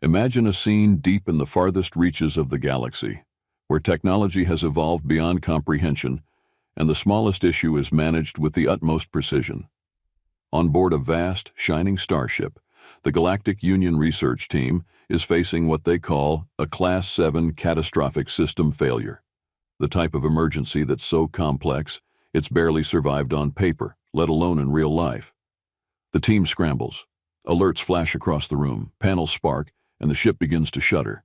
Imagine a scene deep in the farthest reaches of the galaxy, where technology has evolved beyond comprehension, and the smallest issue is managed with the utmost precision. On board a vast, shining starship, the Galactic Union research team is facing what they call a Class 7 catastrophic system failure, the type of emergency that's so complex it's barely survived on paper, let alone in real life. The team scrambles. Alerts flash across the room, panels spark, and the ship begins to shudder.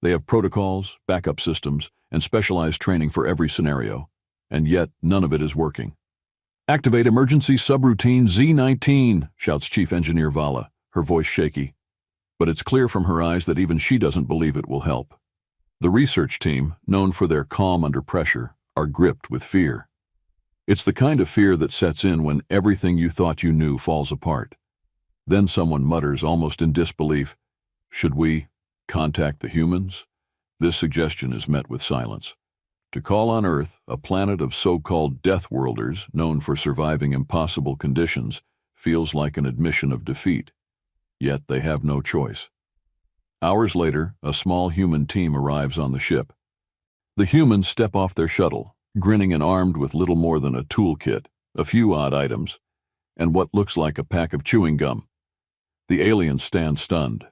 They have protocols, backup systems, and specialized training for every scenario, and yet none of it is working. "Activate emergency subroutine Z-19, shouts Chief Engineer Vala, her voice shaky. But it's clear from her eyes that even she doesn't believe it will help. The research team, known for their calm under pressure, are gripped with fear. It's the kind of fear that sets in when everything you thought you knew falls apart. Then someone mutters, almost in disbelief, "Should we contact the humans?" This suggestion is met with silence. To call on Earth, a planet of so-called death-worlders known for surviving impossible conditions, feels like an admission of defeat. Yet they have no choice. Hours later, a small human team arrives on the ship. The humans step off their shuttle, grinning and armed with little more than a toolkit, a few odd items, and what looks like a pack of chewing gum. The aliens stand stunned.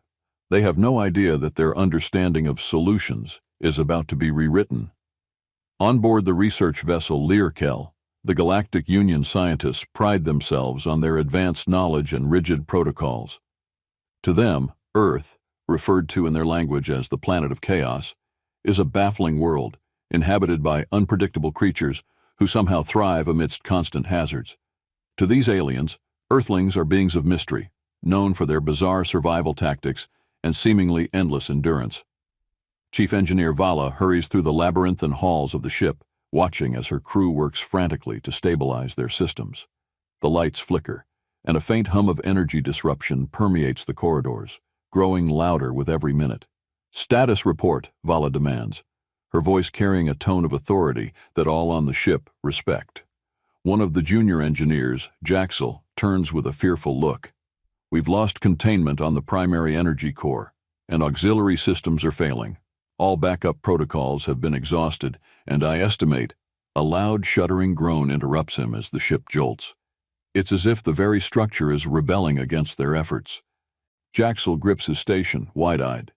They have no idea that their understanding of solutions is about to be rewritten. On board the research vessel Learkel, the Galactic Union scientists pride themselves on their advanced knowledge and rigid protocols. To them, Earth, referred to in their language as the planet of chaos, is a baffling world, inhabited by unpredictable creatures who somehow thrive amidst constant hazards. To these aliens, Earthlings are beings of mystery, known for their bizarre survival tactics and seemingly endless endurance. Chief Engineer Vala hurries through the labyrinthine halls of the ship, watching as her crew works frantically to stabilize their systems. The lights flicker, and a faint hum of energy disruption permeates the corridors, growing louder with every minute. "Status report," Vala demands, her voice carrying a tone of authority that all on the ship respect. One of the junior engineers, Jaxel, turns with a fearful look. "We've lost containment on the primary energy core, and auxiliary systems are failing. All backup protocols have been exhausted, and I estimate..." A loud, shuddering groan interrupts him as the ship jolts. It's as if the very structure is rebelling against their efforts. Jaxel grips his station, wide-eyed.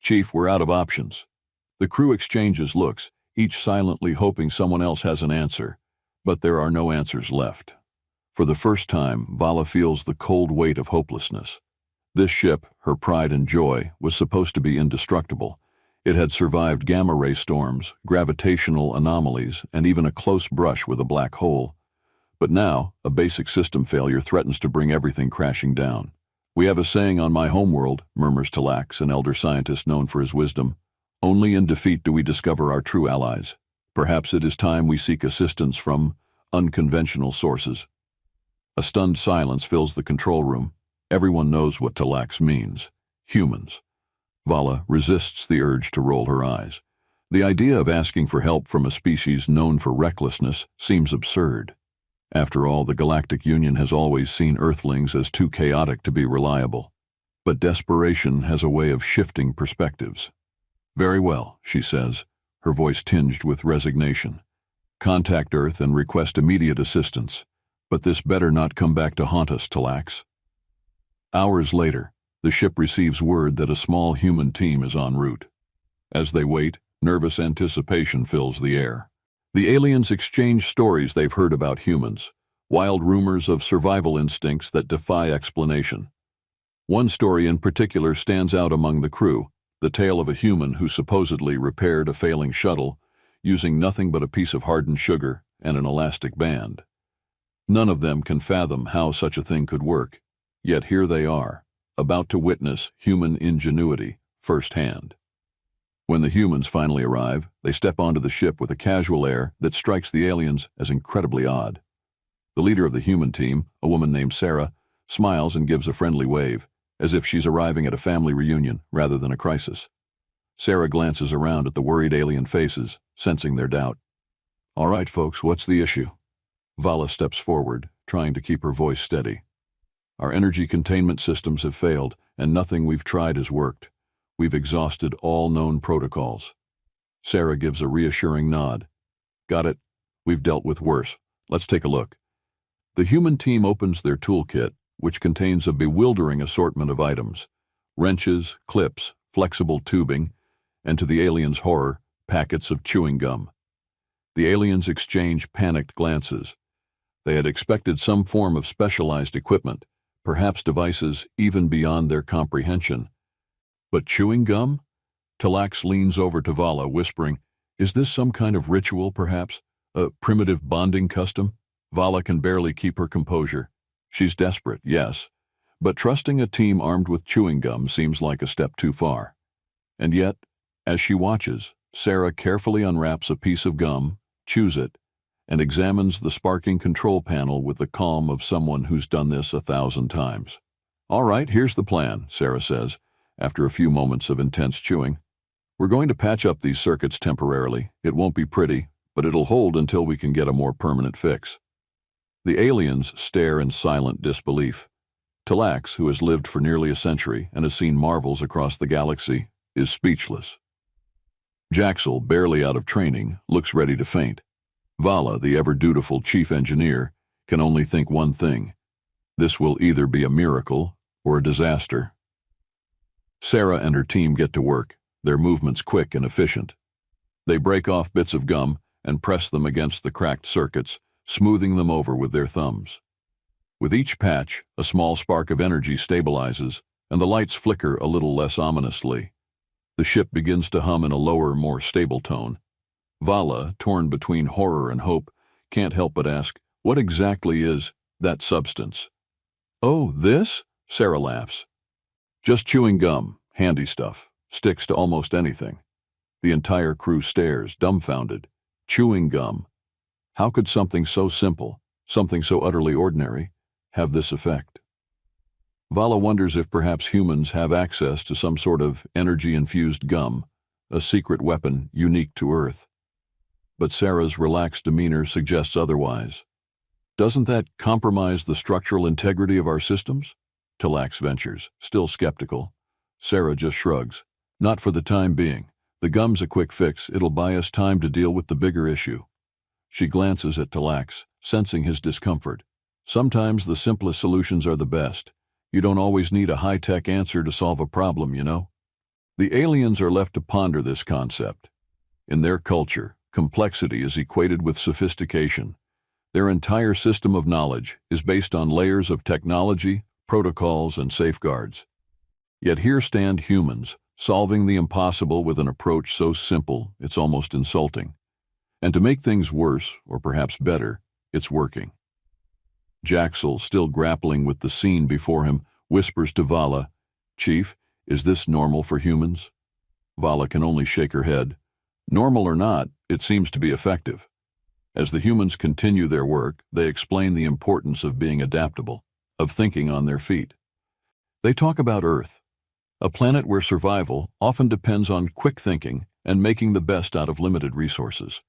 "Chief, we're out of options." The crew exchanges looks, each silently hoping someone else has an answer, but there are no answers left. For the first time, Vala feels the cold weight of hopelessness. This ship, her pride and joy, was supposed to be indestructible. It had survived gamma-ray storms, gravitational anomalies, and even a close brush with a black hole. But now, a basic system failure threatens to bring everything crashing down. "We have a saying on my homeworld," murmurs Talax, an elder scientist known for his wisdom. "Only in defeat do we discover our true allies. Perhaps it is time we seek assistance from unconventional sources." A stunned silence fills the control room. Everyone knows what Talax means. Humans. Vala resists the urge to roll her eyes. The idea of asking for help from a species known for recklessness seems absurd. After all, the Galactic Union has always seen Earthlings as too chaotic to be reliable. But desperation has a way of shifting perspectives. "Very well," she says, her voice tinged with resignation. "Contact Earth and request immediate assistance. But this better not come back to haunt us, Talax." Hours later, the ship receives word that a small human team is en route. As they wait, nervous anticipation fills the air. The aliens exchange stories they've heard about humans, wild rumors of survival instincts that defy explanation. One story in particular stands out among the crew, the tale of a human who supposedly repaired a failing shuttle using nothing but a piece of hardened sugar and an elastic band. None of them can fathom how such a thing could work, yet here they are, about to witness human ingenuity firsthand. When the humans finally arrive, they step onto the ship with a casual air that strikes the aliens as incredibly odd. The leader of the human team, a woman named Sarah, smiles and gives a friendly wave, as if she's arriving at a family reunion rather than a crisis. Sarah glances around at the worried alien faces, sensing their doubt. "All right, folks, what's the issue?" Vala steps forward, trying to keep her voice steady. "Our energy containment systems have failed, and nothing we've tried has worked. We've exhausted all known protocols. Sarah gives a reassuring nod. Got it. We've dealt with worse. Let's take a look. The human team opens their toolkit, which contains a bewildering assortment of items: wrenches, clips, flexible tubing, and to the aliens' horror, packets of chewing gum. The aliens exchange panicked glances. They had expected some form of specialized equipment, perhaps devices even beyond their comprehension. But chewing gum? Talax leans over to Vala, whispering, "Is this some kind of ritual, perhaps? A primitive bonding custom?" Vala can barely keep her composure. She's desperate, yes, but trusting a team armed with chewing gum seems like a step too far. And yet, as she watches, Sarah carefully unwraps a piece of gum, chews it, and examines the sparking control panel with the calm of someone who's done this 1,000 times. "All right, here's the plan," Sarah says, after a few moments of intense chewing. "We're going to patch up these circuits temporarily. It won't be pretty, but it'll hold until we can get a more permanent fix." The aliens stare in silent disbelief. Talax, who has lived for nearly a century and has seen marvels across the galaxy, is speechless. Jaxel, barely out of training, looks ready to faint. Vala, the ever-dutiful chief engineer, can only think one thing: this will either be a miracle or a disaster. Sarah and her team get to work, their movements quick and efficient. They break off bits of gum and press them against the cracked circuits, smoothing them over with their thumbs. With each patch, a small spark of energy stabilizes, and the lights flicker a little less ominously. The ship begins to hum in a lower, more stable tone. Vala, torn between horror and hope, can't help but ask, "What exactly is that substance?" "Oh, this?" Sarah laughs. "Just chewing gum, handy stuff, sticks to almost anything." The entire crew stares, dumbfounded. Chewing gum. How could something so simple, something so utterly ordinary, have this effect? Vala wonders if perhaps humans have access to some sort of energy-infused gum, a secret weapon unique to Earth. But Sarah's relaxed demeanor suggests otherwise. "Doesn't that compromise the structural integrity of our systems?" Talax ventures, still skeptical. Sarah just shrugs. "Not for the time being. The gum's a quick fix. It'll buy us time to deal with the bigger issue." She glances at Talax, sensing his discomfort. "Sometimes the simplest solutions are the best. You don't always need a high-tech answer to solve a problem, you know?" The aliens are left to ponder this concept. In their culture, complexity is equated with sophistication. Their entire system of knowledge is based on layers of technology, protocols, and safeguards. Yet here stand humans, solving the impossible with an approach so simple it's almost insulting. And to make things worse, or perhaps better, it's working. Jaxel, still grappling with the scene before him, whispers to Vala, "Chief, is this normal for humans?" Vala can only shake her head. Normal or not, it seems to be effective. As the humans continue their work, they explain the importance of being adaptable, of thinking on their feet. They talk about Earth, a planet where survival often depends on quick thinking and making the best out of limited resources.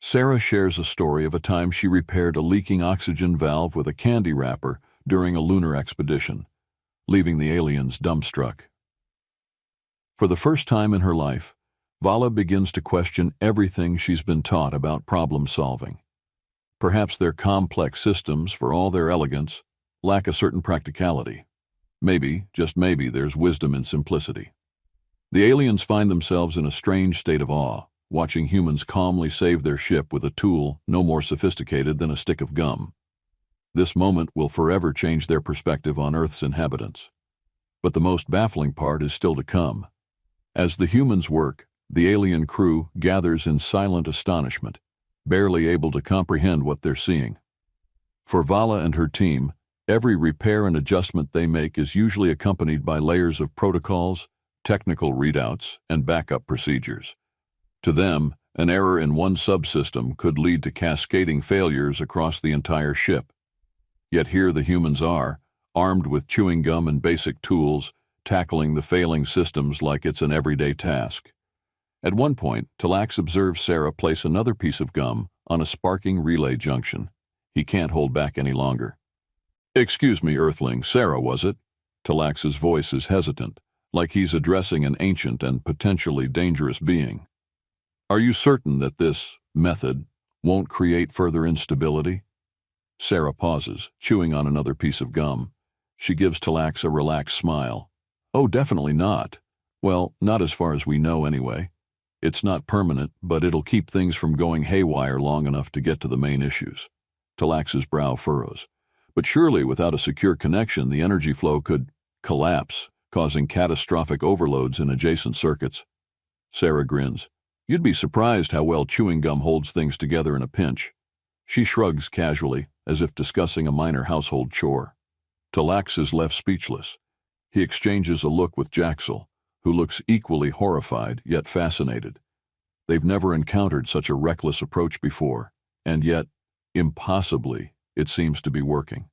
Sarah shares a story of a time she repaired a leaking oxygen valve with a candy wrapper during a lunar expedition, leaving the aliens dumbstruck. For the first time in her life, Vala begins to question everything she's been taught about problem solving. Perhaps their complex systems, for all their elegance, lack a certain practicality. Maybe, just maybe, there's wisdom in simplicity. The aliens find themselves in a strange state of awe, watching humans calmly save their ship with a tool no more sophisticated than a stick of gum. This moment will forever change their perspective on Earth's inhabitants. But the most baffling part is still to come. As the humans work, the alien crew gathers in silent astonishment, barely able to comprehend what they're seeing. For Vala and her team, every repair and adjustment they make is usually accompanied by layers of protocols, technical readouts, and backup procedures. To them, an error in one subsystem could lead to cascading failures across the entire ship. Yet here the humans are, armed with chewing gum and basic tools, tackling the failing systems like it's an everyday task. At one point, Talax observes Sarah place another piece of gum on a sparking relay junction. He can't hold back any longer. "Excuse me, Earthling, Sarah, was it?" Talax's voice is hesitant, like he's addressing an ancient and potentially dangerous being. Are you certain that this method won't create further instability? Sarah pauses, chewing on another piece of gum. She gives Talax a relaxed smile. Oh, definitely not. Well, not as far as we know anyway. It's not permanent, but it'll keep things from going haywire long enough to get to the main issues. Talax's brow furrows. But surely without a secure connection, the energy flow could collapse, causing catastrophic overloads in adjacent circuits. Sarah grins. You'd be surprised how well chewing gum holds things together in a pinch. She shrugs casually, as if discussing a minor household chore. Talax is left speechless. He exchanges a look with Jaxel, who looks equally horrified yet fascinated. They've never encountered such a reckless approach before, and yet, impossibly, it seems to be working.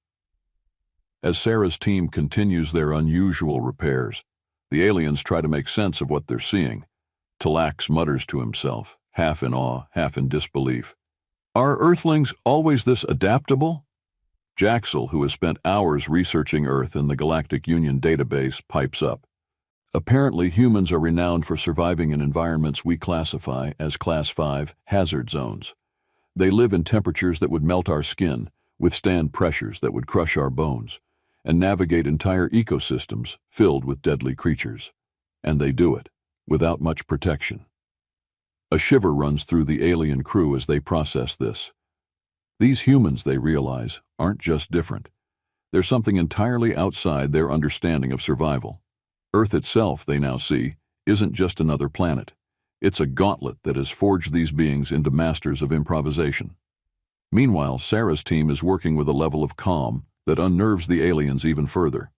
As Sarah's team continues their unusual repairs, the aliens try to make sense of what they're seeing. Talax mutters to himself, half in awe, half in disbelief. Are Earthlings always this adaptable? Jaxel, who has spent hours researching Earth in the Galactic Union database, pipes up. Apparently, humans are renowned for surviving in environments we classify as Class 5 hazard zones. They live in temperatures that would melt our skin, withstand pressures that would crush our bones, and navigate entire ecosystems filled with deadly creatures. And they do it, without much protection. A shiver runs through the alien crew as they process this. These humans, they realize, aren't just different. They're something entirely outside their understanding of survival. Earth itself, they now see, isn't just another planet. It's a gauntlet that has forged these beings into masters of improvisation. Meanwhile, Sarah's team is working with a level of calm that unnerves the aliens even further.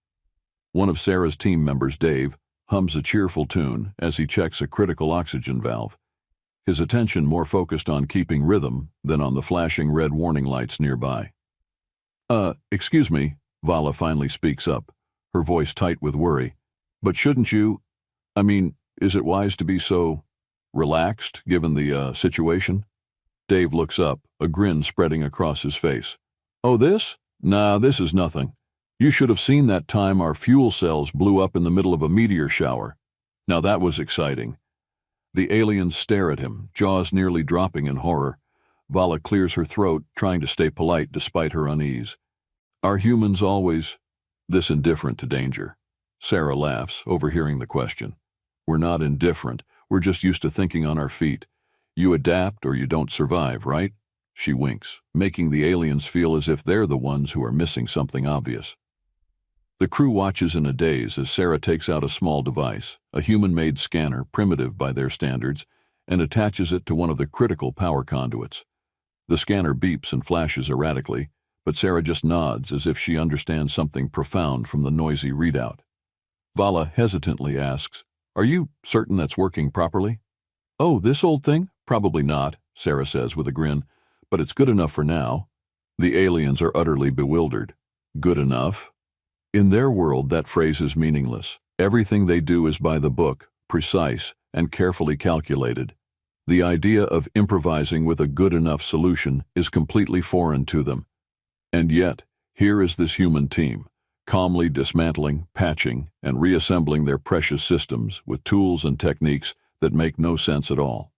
One of Sarah's team members, Dave, hums a cheerful tune as he checks a critical oxygen valve, his attention more focused on keeping rhythm than on the flashing red warning lights nearby. Excuse me, Vala finally speaks up, her voice tight with worry. But shouldn't you, is it wise to be so relaxed given the situation? Dave looks up, a grin spreading across his face. Oh, this? Nah, this is nothing. You should have seen that time our fuel cells blew up in the middle of a meteor shower. Now that was exciting. The aliens stare at him, jaws nearly dropping in horror. Vala clears her throat, trying to stay polite despite her unease. Are humans always this indifferent to danger? Sarah laughs, overhearing the question. We're not indifferent. We're just used to thinking on our feet. You adapt or you don't survive, right? She winks, making the aliens feel as if they're the ones who are missing something obvious. The crew watches in a daze as Sarah takes out a small device, a human-made scanner, primitive by their standards, and attaches it to one of the critical power conduits. The scanner beeps and flashes erratically, but Sarah just nods as if she understands something profound from the noisy readout. Vala hesitantly asks, Are you certain that's working properly? Oh, this old thing? Probably not, Sarah says with a grin, but it's good enough for now. The aliens are utterly bewildered. Good enough? In their world, that phrase is meaningless. Everything they do is by the book, precise, and carefully calculated. The idea of improvising with a good enough solution is completely foreign to them. And yet, here is this human team, calmly dismantling, patching, and reassembling their precious systems with tools and techniques that make no sense at all.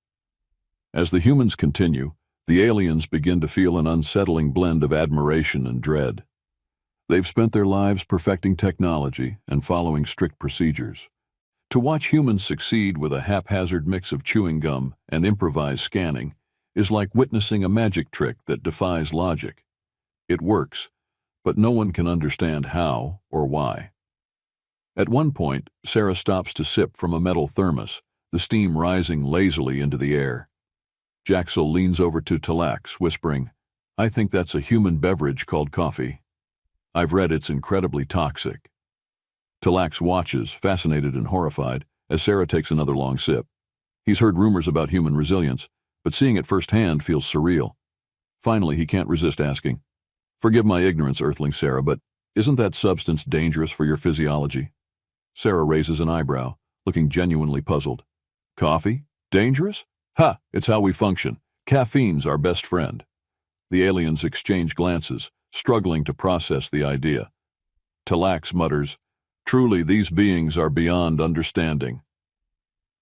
As the humans continue, the aliens begin to feel an unsettling blend of admiration and dread. They've spent their lives perfecting technology and following strict procedures. To watch humans succeed with a haphazard mix of chewing gum and improvised scanning is like witnessing a magic trick that defies logic. It works, but no one can understand how or why. At one point, Sarah stops to sip from a metal thermos, the steam rising lazily into the air. Jaxel leans over to Talax, whispering, I think that's a human beverage called coffee. I've read it's incredibly toxic. Talax watches, fascinated and horrified, as Sarah takes another long sip. He's heard rumors about human resilience, but seeing it firsthand feels surreal. Finally, he can't resist asking, Forgive my ignorance, Earthling Sarah, but isn't that substance dangerous for your physiology? Sarah raises an eyebrow, looking genuinely puzzled. Coffee? Dangerous? Ha! It's how we function. Caffeine's our best friend. The aliens exchange glances, struggling to process the idea. Talax mutters, Truly, these beings are beyond understanding.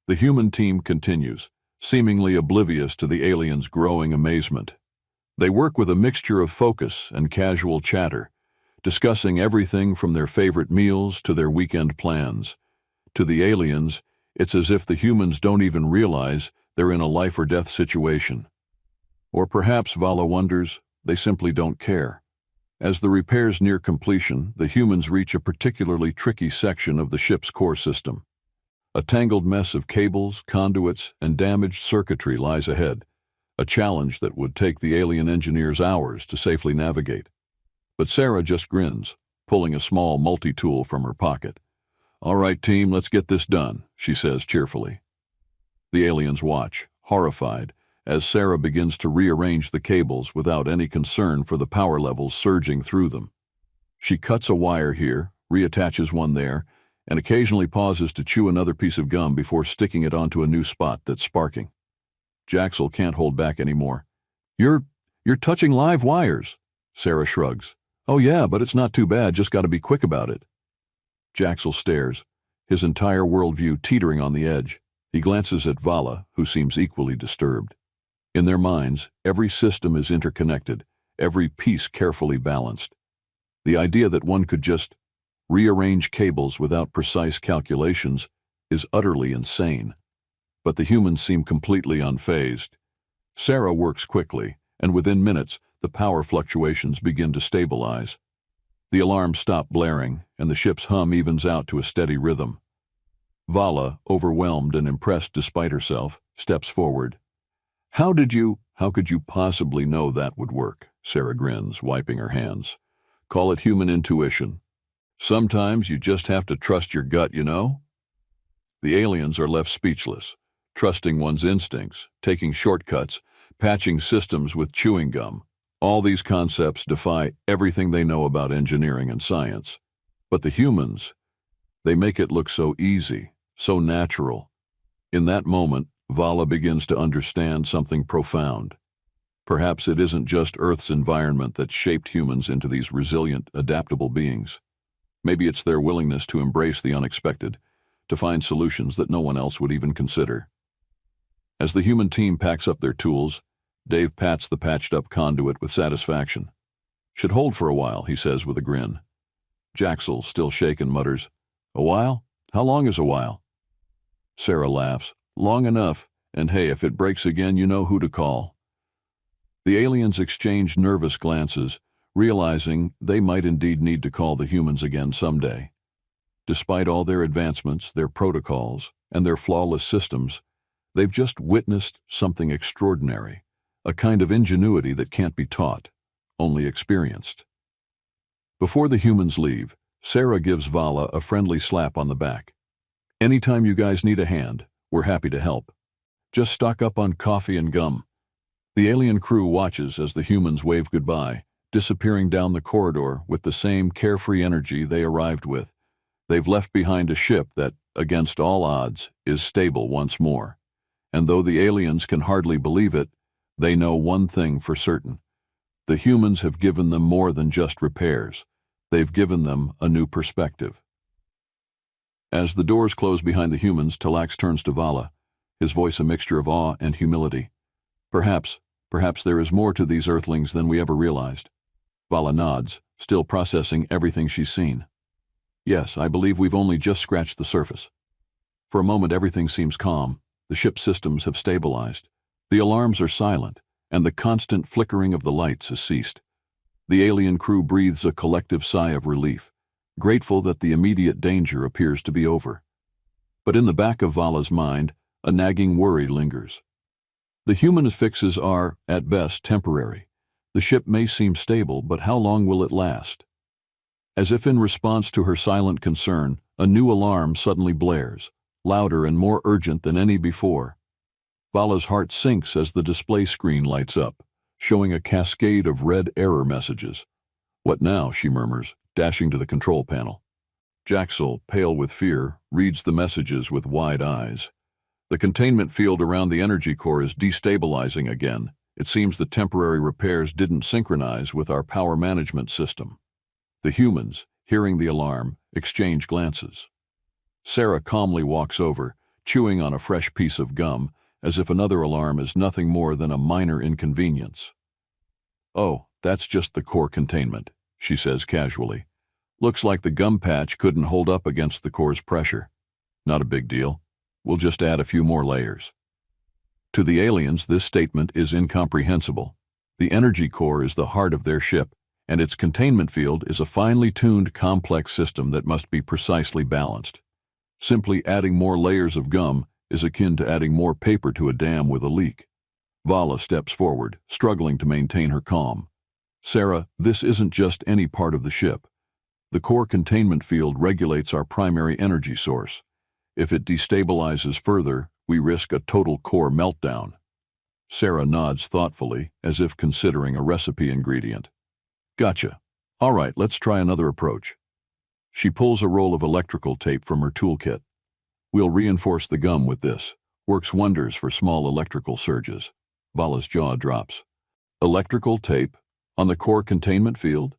The human team continues, seemingly oblivious to the aliens' growing amazement. They work with a mixture of focus and casual chatter, discussing everything from their favorite meals to their weekend plans. To the aliens, it's as if the humans don't even realize they're in a life-or-death situation. Or perhaps, Vala wonders, they simply don't care. As the repairs near completion, the humans reach a particularly tricky section of the ship's core system. A tangled mess of cables, conduits, and damaged circuitry lies ahead, a challenge that would take the alien engineers hours to safely navigate. But Sarah just grins, pulling a small multi-tool from her pocket. "All right, team, let's get this done," she says cheerfully. The aliens watch, horrified, as Sarah begins to rearrange the cables without any concern for the power levels surging through them. She cuts a wire here, reattaches one there, and occasionally pauses to chew another piece of gum before sticking it onto a new spot that's sparking. Jaxel can't hold back anymore. You're touching live wires," Sarah shrugs. "Oh yeah, but it's not too bad, just gotta be quick about it." Jaxel stares, his entire worldview teetering on the edge. He glances at Vala, who seems equally disturbed. In their minds, every system is interconnected, every piece carefully balanced. The idea that one could just rearrange cables without precise calculations is utterly insane. But the humans seem completely unfazed. Sarah works quickly, and within minutes, the power fluctuations begin to stabilize. The alarms stop blaring, and the ship's hum evens out to a steady rhythm. Vala, overwhelmed and impressed despite herself, steps forward. How could you possibly know that would work?" Sarah grins, wiping her hands. "Call it human intuition. Sometimes you just have to trust your gut, you know?" The aliens are left speechless, trusting one's instincts, taking shortcuts, patching systems with chewing gum. All these concepts defy everything they know about engineering and science. But the humans, they make it look so easy, so natural. In that moment, Vala begins to understand something profound. Perhaps it isn't just Earth's environment that shaped humans into these resilient, adaptable beings. Maybe it's their willingness to embrace the unexpected, to find solutions that no one else would even consider. As the human team packs up their tools, Dave pats the patched-up conduit with satisfaction. "Should hold for a while," he says with a grin. Jaxel, still shaken, mutters, "A while? How long is a while?" Sarah laughs. "Long enough, and hey, if it breaks again, you know who to call." The aliens exchange nervous glances, realizing they might indeed need to call the humans again someday. Despite all their advancements, their protocols, and their flawless systems, they've just witnessed something extraordinary, a kind of ingenuity that can't be taught, only experienced. Before the humans leave, Sarah gives Vala a friendly slap on the back. "Anytime you guys need a hand, we're happy to help. Just stock up on coffee and gum." The alien crew watches as the humans wave goodbye, disappearing down the corridor with the same carefree energy they arrived with. They've left behind a ship that, against all odds, is stable once more. And though the aliens can hardly believe it, they know one thing for certain. The humans have given them more than just repairs. They've given them a new perspective. As the doors close behind the humans, Talax turns to Vala, his voice a mixture of awe and humility. Perhaps there is more to these Earthlings than we ever realized." Vala nods, still processing everything she's seen. "Yes, I believe we've only just scratched the surface." For a moment, everything seems calm. The ship's systems have stabilized. The alarms are silent, and the constant flickering of the lights has ceased. The alien crew breathes a collective sigh of relief, grateful that the immediate danger appears to be over. But in the back of Vala's mind, a nagging worry lingers. The human fixes are, at best, temporary. The ship may seem stable, but how long will it last? As if in response to her silent concern, a new alarm suddenly blares, louder and more urgent than any before. Vala's heart sinks as the display screen lights up, showing a cascade of red error messages. "What now?" she murmurs, dashing to the control panel. Jaxel, pale with fear, reads the messages with wide eyes. The containment field around the energy core is destabilizing again. It seems the temporary repairs didn't synchronize with our power management system. The humans, hearing the alarm, exchange glances. Sarah calmly walks over, chewing on a fresh piece of gum, as if another alarm is nothing more than a minor inconvenience. "Oh, that's just the core containment," she says casually. "Looks like the gum patch couldn't hold up against the core's pressure. Not a big deal. We'll just add a few more layers." To the aliens, this statement is incomprehensible. The energy core is the heart of their ship, and its containment field is a finely tuned, complex system that must be precisely balanced. Simply adding more layers of gum is akin to adding more paper to a dam with a leak. Vala steps forward, struggling to maintain her calm. "Sarah, this isn't just any part of the ship. The core containment field regulates our primary energy source. If it destabilizes further, we risk a total core meltdown." Sarah nods thoughtfully, as if considering a recipe ingredient. "Gotcha. All right, let's try another approach." She pulls a roll of electrical tape from her toolkit. "We'll reinforce the gum with this. Works wonders for small electrical surges." Vala's jaw drops. "Electrical tape? On the core containment field?"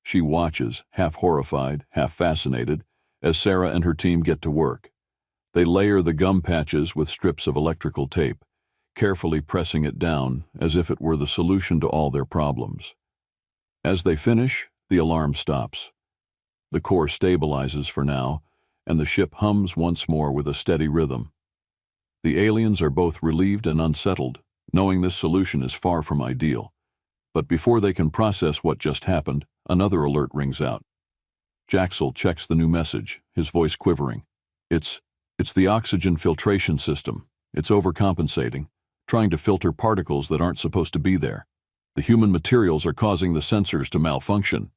She watches, half horrified, half fascinated, as Sarah and her team get to work. They layer the gum patches with strips of electrical tape, carefully pressing it down as if it were the solution to all their problems. As they finish, the alarm stops. The core stabilizes for now, and the ship hums once more with a steady rhythm. The aliens are both relieved and unsettled, knowing this solution is far from ideal. But before they can process what just happened, another alert rings out. Jaxel checks the new message, his voice quivering. It's the oxygen filtration system. It's overcompensating, trying to filter particles that aren't supposed to be there. The human materials are causing the sensors to malfunction."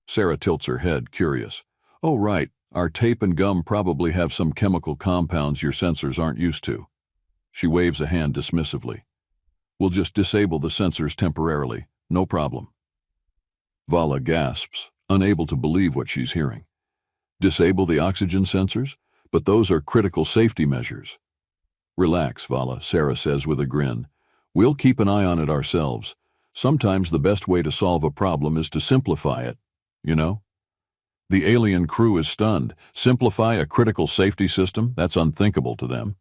Sarah tilts her head, curious. "Oh, right. Our tape and gum probably have some chemical compounds your sensors aren't used to." She waves a hand dismissively. "We'll just disable the sensors temporarily. No problem." Vala gasps, unable to believe what she's hearing. "Disable the oxygen sensors? But those are critical safety measures." "Relax, Vala," Sarah says with a grin. "We'll keep an eye on it ourselves. Sometimes the best way to solve a problem is to simplify it, you know?" The alien crew is stunned. Simplify a critical safety system? That's unthinkable to them.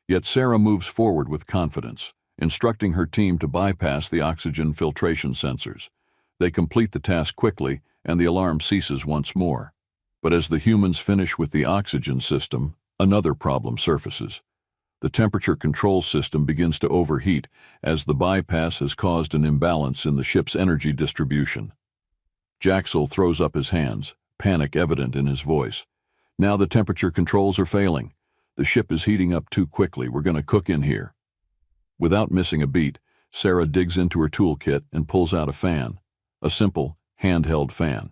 Yet Sarah moves forward with confidence, instructing her team to bypass the oxygen filtration sensors. They complete the task quickly, and the alarm ceases once more. But as the humans finish with the oxygen system, another problem surfaces. The temperature control system begins to overheat, as the bypass has caused an imbalance in the ship's energy distribution. Jaxel throws up his hands, panic evident in his voice. "Now the temperature controls are failing. The ship is heating up too quickly. We're going to cook in here." Without missing a beat, Sarah digs into her toolkit and pulls out a fan, a simple, handheld fan.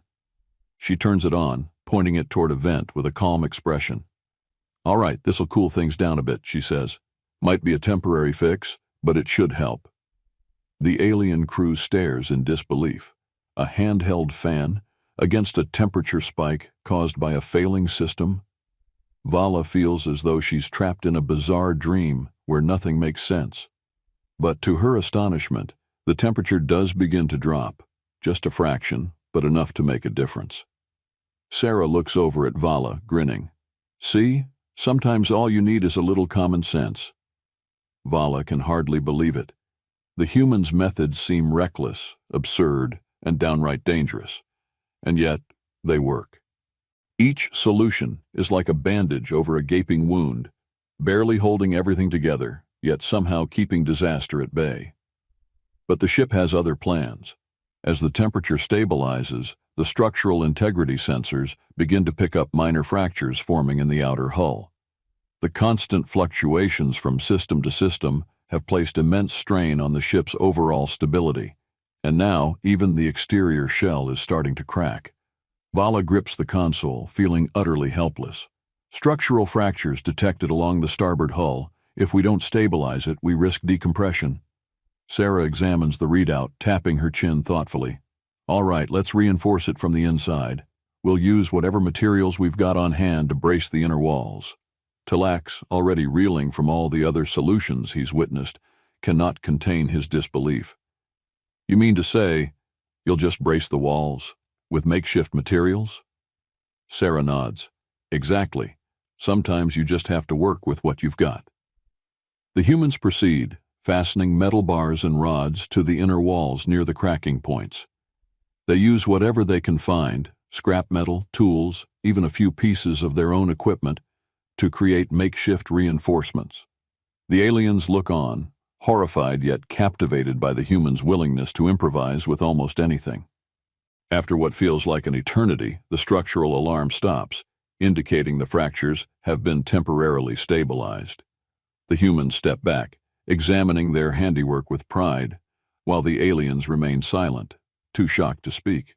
She turns it on, pointing it toward a vent with a calm expression. "All right, this'll cool things down a bit," she says. "Might be a temporary fix, but it should help." The alien crew stares in disbelief. A handheld fan against a temperature spike caused by a failing system? Vala feels as though she's trapped in a bizarre dream where nothing makes sense. But to her astonishment, the temperature does begin to drop. Just a fraction, but enough to make a difference. Sarah looks over at Vala, grinning. "See? Sometimes all you need is a little common sense." Vala can hardly believe it. The humans' methods seem reckless, absurd, and downright dangerous. And yet, they work. Each solution is like a bandage over a gaping wound, barely holding everything together, yet somehow keeping disaster at bay. But the ship has other plans. As the temperature stabilizes, the structural integrity sensors begin to pick up minor fractures forming in the outer hull. The constant fluctuations from system to system have placed immense strain on the ship's overall stability, and now even the exterior shell is starting to crack. Vala grips the console, feeling utterly helpless. Structural fractures detected along the starboard hull. If we don't stabilize it, we risk decompression. Sarah examines the readout, tapping her chin thoughtfully. "All right, let's reinforce it from the inside. We'll use whatever materials we've got on hand to brace the inner walls." Talax, already reeling from all the other solutions he's witnessed, cannot contain his disbelief. "You mean to say, you'll just brace the walls with makeshift materials?" Sarah nods. Exactly. Sometimes you just have to work with what you've got. The humans proceed, fastening metal bars and rods to the inner walls near the cracking points. They use whatever they can find, scrap metal, tools, even a few pieces of their own equipment, to create makeshift reinforcements. The aliens look on, horrified yet captivated by the humans' willingness to improvise with almost anything. After what feels like an eternity, the structural alarm stops, indicating the fractures have been temporarily stabilized. The humans step back, examining their handiwork with pride, while the aliens remain silent, too shocked to speak.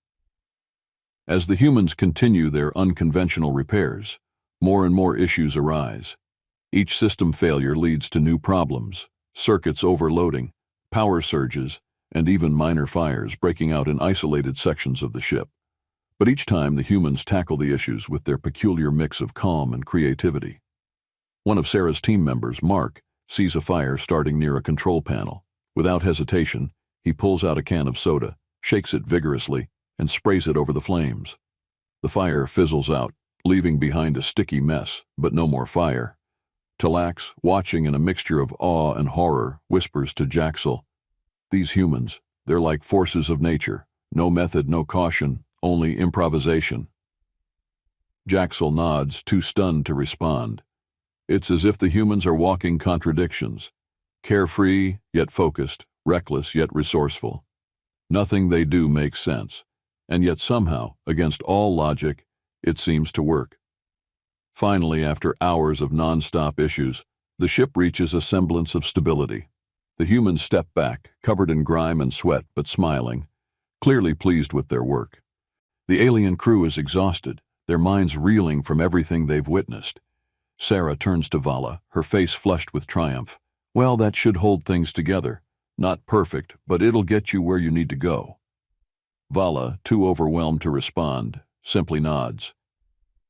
As the humans continue their unconventional repairs, more and more issues arise. Each system failure leads to new problems, circuits overloading, power surges, and even minor fires breaking out in isolated sections of the ship. But each time the humans tackle the issues with their peculiar mix of calm and creativity. One of Sarah's team members, Mark, sees a fire starting near a control panel. Without hesitation, he pulls out a can of soda, shakes it vigorously, and sprays it over the flames. The fire fizzles out, leaving behind a sticky mess, but no more fire. Talax, watching in a mixture of awe and horror, whispers to Jaxel, "These humans, they're like forces of nature. No method, no caution, only improvisation." Jaxel nods, too stunned to respond. It's as if the humans are walking contradictions. Carefree, yet focused, reckless, yet resourceful. Nothing they do makes sense, and yet somehow, against all logic, it seems to work. Finally, after hours of non-stop issues, the ship reaches a semblance of stability. The humans step back, covered in grime and sweat, but smiling, clearly pleased with their work. The alien crew is exhausted, their minds reeling from everything they've witnessed. Sarah turns to Vala, her face flushed with triumph. "Well, that should hold things together. Not perfect, but it'll get you where you need to go." Vala, too overwhelmed to respond, simply nods.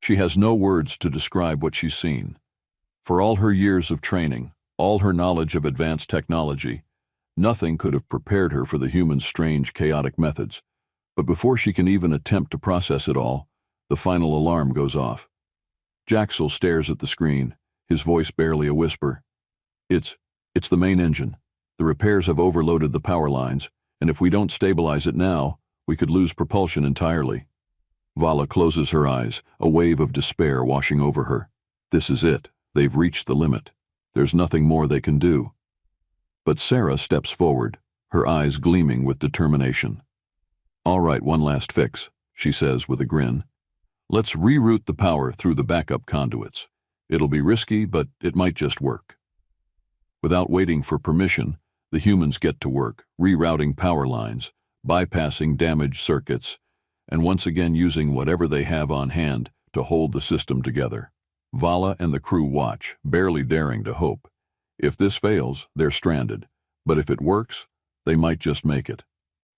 She has no words to describe what she's seen. For all her years of training, all her knowledge of advanced technology, nothing could have prepared her for the humans' strange, chaotic methods. But before she can even attempt to process it all, the final alarm goes off. Jaxel stares at the screen, his voice barely a whisper. It's the main engine. The repairs have overloaded the power lines, and if we don't stabilize it now, we could lose propulsion entirely." Vala closes her eyes, a wave of despair washing over her. This is it. They've reached the limit. There's nothing more they can do. But Sarah steps forward, her eyes gleaming with determination. "All right, one last fix," she says with a grin. "Let's reroute the power through the backup conduits. It'll be risky, but it might just work." Without waiting for permission, the humans get to work, rerouting power lines, bypassing damaged circuits, and once again using whatever they have on hand to hold the system together. Vala and the crew watch, barely daring to hope. If this fails, they're stranded, but if it works, they might just make it.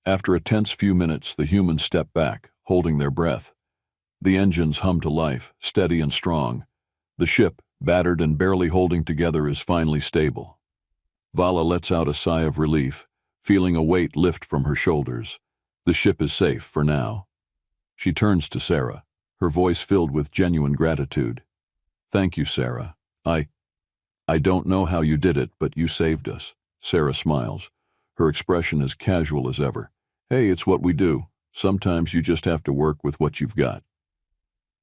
After a tense few minutes, the humans step back, holding their breath. The engines hum to life, steady and strong. The ship, battered and barely holding together, is finally stable. Vala lets out a sigh of relief, feeling a weight lift from her shoulders. The ship is safe for now. She turns to Sarah, her voice filled with genuine gratitude. "Thank you, Sarah. I don't know how you did it, but you saved us." Sarah smiles, her expression as casual as ever. "Hey, it's what we do. Sometimes you just have to work with what you've got."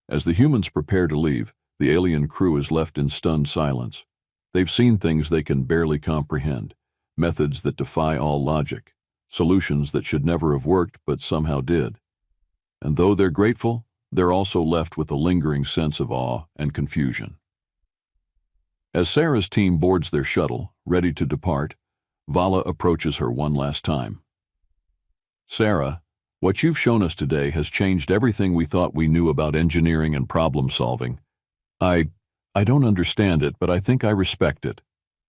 As the humans prepare to leave, the alien crew is left in stunned silence. They've seen things they can barely comprehend, methods that defy all logic, solutions that should never have worked but somehow did. And though they're grateful, they're also left with a lingering sense of awe and confusion. As Sarah's team boards their shuttle, ready to depart, Vala approaches her one last time. "Sarah, what you've shown us today has changed everything we thought we knew about engineering and problem solving. I don't understand it, but I think I respect it."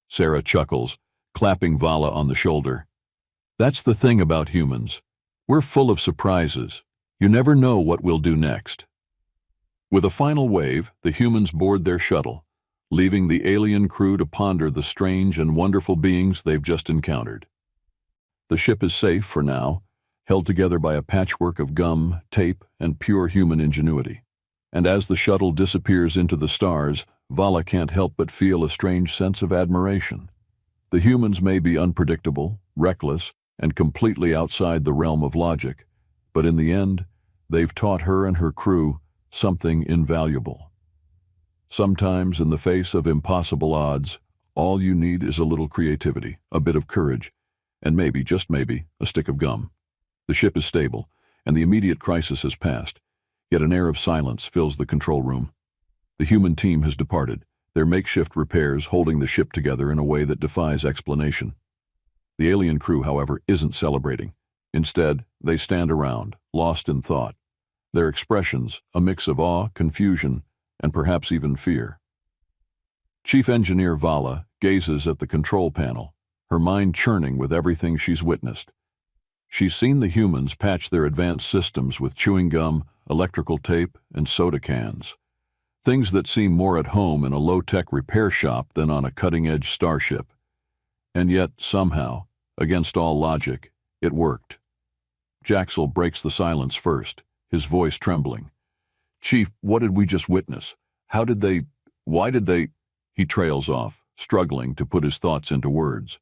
Sarah chuckles, clapping Vala on the shoulder. "That's the thing about humans. We're full of surprises. You never know what we'll do next." With a final wave, the humans board their shuttle, leaving the alien crew to ponder the strange and wonderful beings they've just encountered. The ship is safe for now, held together by a patchwork of gum, tape, and pure human ingenuity. And as the shuttle disappears into the stars, Vala can't help but feel a strange sense of admiration. The humans may be unpredictable, reckless, and completely outside the realm of logic, but in the end, they've taught her and her crew something invaluable. Sometimes, in the face of impossible odds, all you need is a little creativity, a bit of courage, and maybe, just maybe, a stick of gum. The ship is stable, and the immediate crisis has passed, yet an air of silence fills the control room. The human team has departed, their makeshift repairs holding the ship together in a way that defies explanation. The alien crew, however, isn't celebrating. Instead, they stand around, lost in thought. Their expressions, a mix of awe, confusion, and perhaps even fear. Chief Engineer Vala gazes at the control panel, her mind churning with everything she's witnessed. She's seen the humans patch their advanced systems with chewing gum, electrical tape, and soda cans. Things that seem more at home in a low-tech repair shop than on a cutting-edge starship. And yet, somehow, against all logic, it worked. Jaxel breaks the silence first, his voice trembling. "Chief, what did we just witness? Why did they?" He trails off, struggling to put his thoughts into words.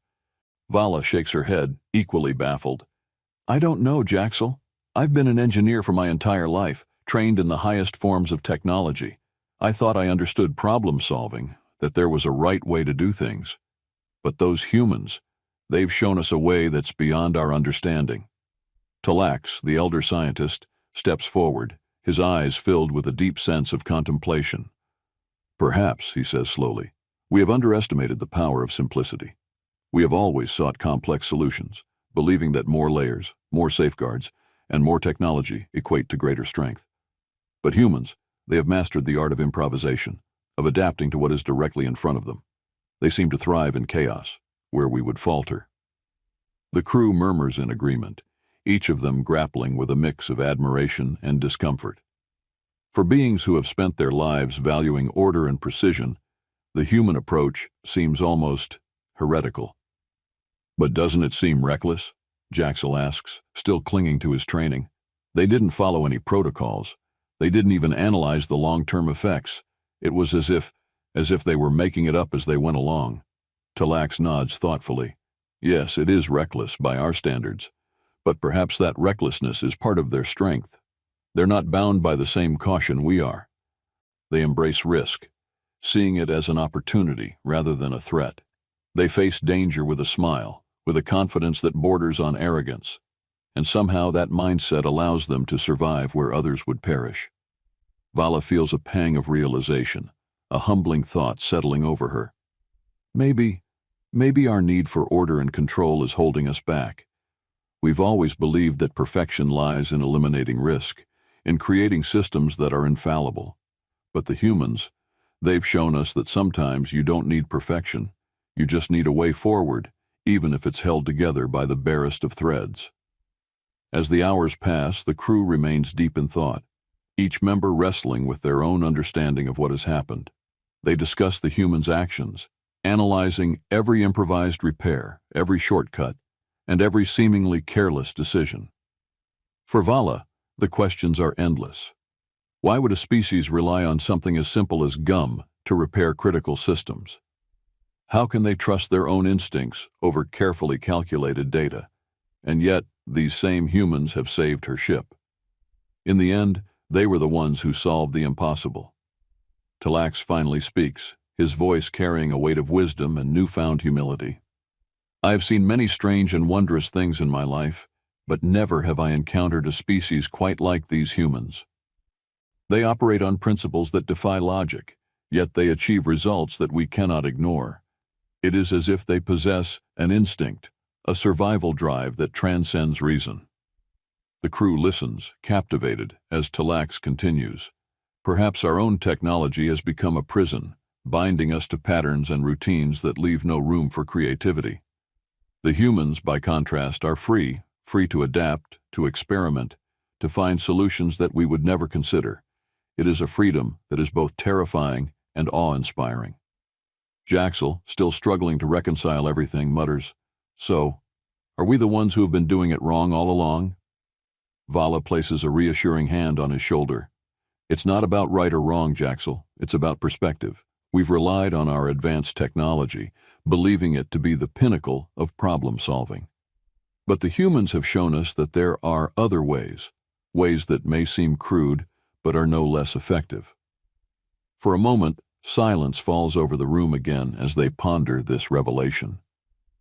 Vala shakes her head, equally baffled. "I don't know, Jaxel. I've been an engineer for my entire life, trained in the highest forms of technology. I thought I understood problem solving, that there was a right way to do things. But those humans, they've shown us a way that's beyond our understanding." Talax, the elder scientist, steps forward, his eyes filled with a deep sense of contemplation. "Perhaps," he says slowly, "we have underestimated the power of simplicity. We have always sought complex solutions, believing that more layers, more safeguards, and more technology equate to greater strength. But humans, they have mastered the art of improvisation, of adapting to what is directly in front of them. They seem to thrive in chaos, where we would falter." The crew murmurs in agreement, each of them grappling with a mix of admiration and discomfort. For beings who have spent their lives valuing order and precision, the human approach seems almost heretical. "But doesn't it seem reckless?" Jaxel asks, still clinging to his training. "They didn't follow any protocols. They didn't even analyze the long-term effects. It was as if they were making it up as they went along." Talax nods thoughtfully. "Yes, it is reckless by our standards. But perhaps that recklessness is part of their strength. They're not bound by the same caution we are. They embrace risk, seeing it as an opportunity rather than a threat. They face danger with a smile, with a confidence that borders on arrogance. And somehow that mindset allows them to survive where others would perish." Vala feels a pang of realization, a humbling thought settling over her. Maybe our need for order and control is holding us back. We've always believed that perfection lies in eliminating risk, in creating systems that are infallible. But the humans, they've shown us that sometimes you don't need perfection. You just need a way forward, even if it's held together by the barest of threads. As the hours pass, the crew remains deep in thought, each member wrestling with their own understanding of what has happened. They discuss the humans' actions, analyzing every improvised repair, every shortcut, and every seemingly careless decision. For Vala, the questions are endless. Why would a species rely on something as simple as gum to repair critical systems? How can they trust their own instincts over carefully calculated data? And yet, these same humans have saved her ship. In the end, they were the ones who solved the impossible. Talax finally speaks, his voice carrying a weight of wisdom and newfound humility. "I have seen many strange and wondrous things in my life, but never have I encountered a species quite like these humans. They operate on principles that defy logic, yet they achieve results that we cannot ignore. It is as if they possess an instinct, a survival drive that transcends reason." The crew listens, captivated, as Talax continues. "Perhaps our own technology has become a prison, binding us to patterns and routines that leave no room for creativity. The humans, by contrast, are free to adapt, to experiment, to find solutions that we would never consider. It is a freedom that is both terrifying and awe-inspiring." Jaxel, still struggling to reconcile everything, mutters, "So, are we the ones who have been doing it wrong all along?" Vala places a reassuring hand on his shoulder. It's not about right or wrong, Jaxel. It's about perspective. We've relied on our advanced technology, believing it to be the pinnacle of problem solving. But the humans have shown us that there are other ways that may seem crude but are no less effective. For a moment, silence falls over the room again as they ponder this revelation.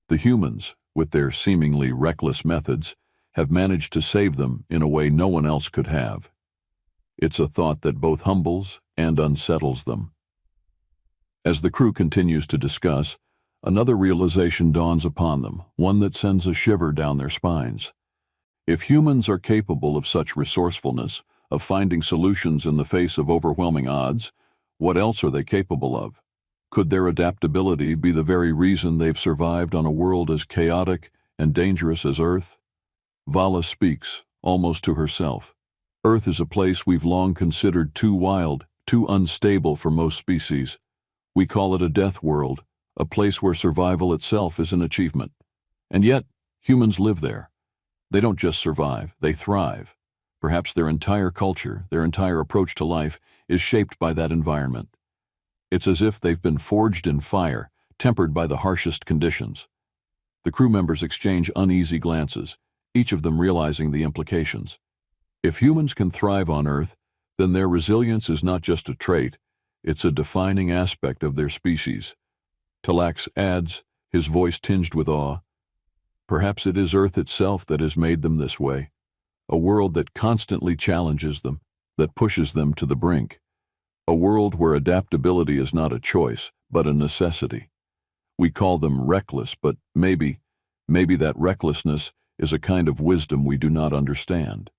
The humans, with their seemingly reckless methods, have managed to save them in a way no one else could have. It's a thought that both humbles and unsettles them. As the crew continues to discuss, another realization dawns upon them, one that sends a shiver down their spines. If humans are capable of such resourcefulness, of finding solutions in the face of overwhelming odds, what else are they capable of? Could their adaptability be the very reason they've survived on a world as chaotic and dangerous as Earth? Vala speaks, almost to herself. Earth is a place we've long considered too wild, too unstable for most species. We call it a death world, a place where survival itself is an achievement. And yet, humans live there. They don't just survive, they thrive. Perhaps their entire culture, their entire approach to life, is shaped by that environment. It's as if they've been forged in fire, tempered by the harshest conditions. The crew members exchange uneasy glances, each of them realizing the implications. If humans can thrive on Earth, then their resilience is not just a trait, it's a defining aspect of their species. Talax adds, his voice tinged with awe, perhaps it is Earth itself that has made them this way, a world that constantly challenges them, that pushes them to the brink, a world where adaptability is not a choice, but a necessity. We call them reckless, but maybe that recklessness is a kind of wisdom we do not understand.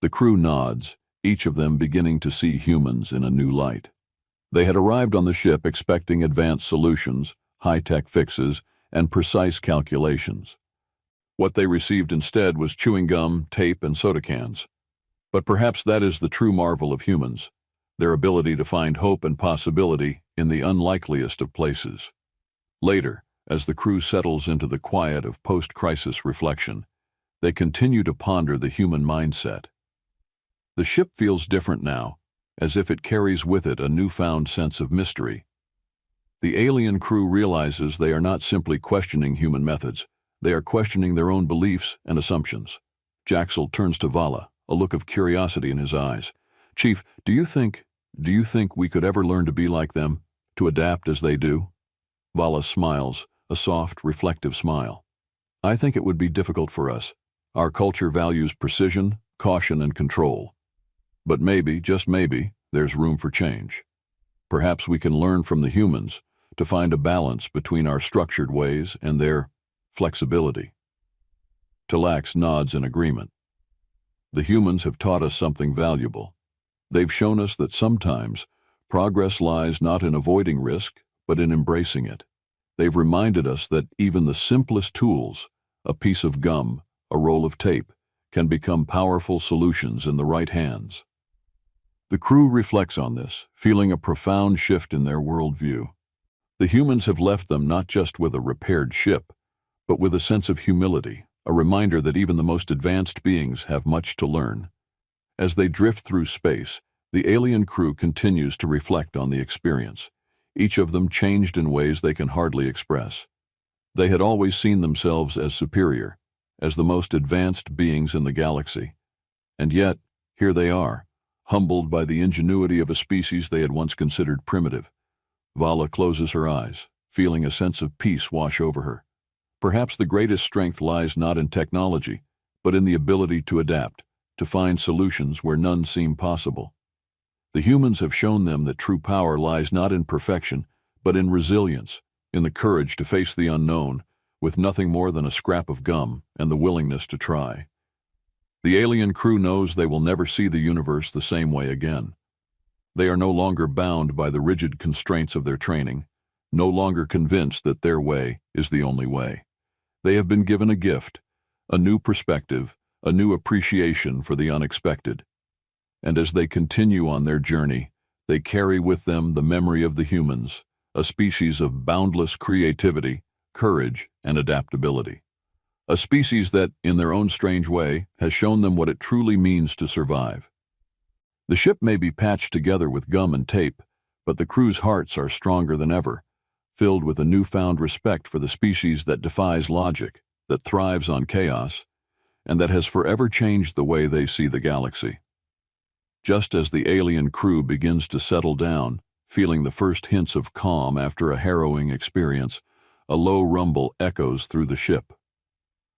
The crew nods, each of them beginning to see humans in a new light. They had arrived on the ship expecting advanced solutions, high-tech fixes, and precise calculations. What they received instead was chewing gum, tape, and soda cans. But perhaps that is the true marvel of humans, their ability to find hope and possibility in the unlikeliest of places. Later, as the crew settles into the quiet of post-crisis reflection, they continue to ponder the human mindset. The ship feels different now, as if it carries with it a newfound sense of mystery. The alien crew realizes they are not simply questioning human methods, they are questioning their own beliefs and assumptions. Jaxel turns to Vala, a look of curiosity in his eyes. Chief, do you think we could ever learn to be like them, to adapt as they do? Vala smiles, a soft, reflective smile. I think it would be difficult for us. Our culture values precision, caution, and control. But maybe, just maybe, there's room for change. Perhaps we can learn from the humans to find a balance between our structured ways and their flexibility. Talax nods in agreement. The humans have taught us something valuable. They've shown us that sometimes progress lies not in avoiding risk, but in embracing it. They've reminded us that even the simplest tools, a piece of gum, a roll of tape, can become powerful solutions in the right hands. The crew reflects on this, feeling a profound shift in their worldview. The humans have left them not just with a repaired ship, but with a sense of humility, a reminder that even the most advanced beings have much to learn. As they drift through space, the alien crew continues to reflect on the experience, each of them changed in ways they can hardly express. They had always seen themselves as superior, as the most advanced beings in the galaxy. And yet, here they are, humbled by the ingenuity of a species they had once considered primitive. Vala closes her eyes, feeling a sense of peace wash over her. Perhaps the greatest strength lies not in technology, but in the ability to adapt, to find solutions where none seem possible. The humans have shown them that true power lies not in perfection, but in resilience, in the courage to face the unknown, with nothing more than a scrap of gum and the willingness to try. The alien crew knows they will never see the universe the same way again. They are no longer bound by the rigid constraints of their training, no longer convinced that their way is the only way. They have been given a gift, a new perspective, a new appreciation for the unexpected. And as they continue on their journey, they carry with them the memory of the humans, a species of boundless creativity, courage, and adaptability. A species that, in their own strange way, has shown them what it truly means to survive. The ship may be patched together with gum and tape, but the crew's hearts are stronger than ever, filled with a newfound respect for the species that defies logic, that thrives on chaos, and that has forever changed the way they see the galaxy. Just as the alien crew begins to settle down, feeling the first hints of calm after a harrowing experience, a low rumble echoes through the ship.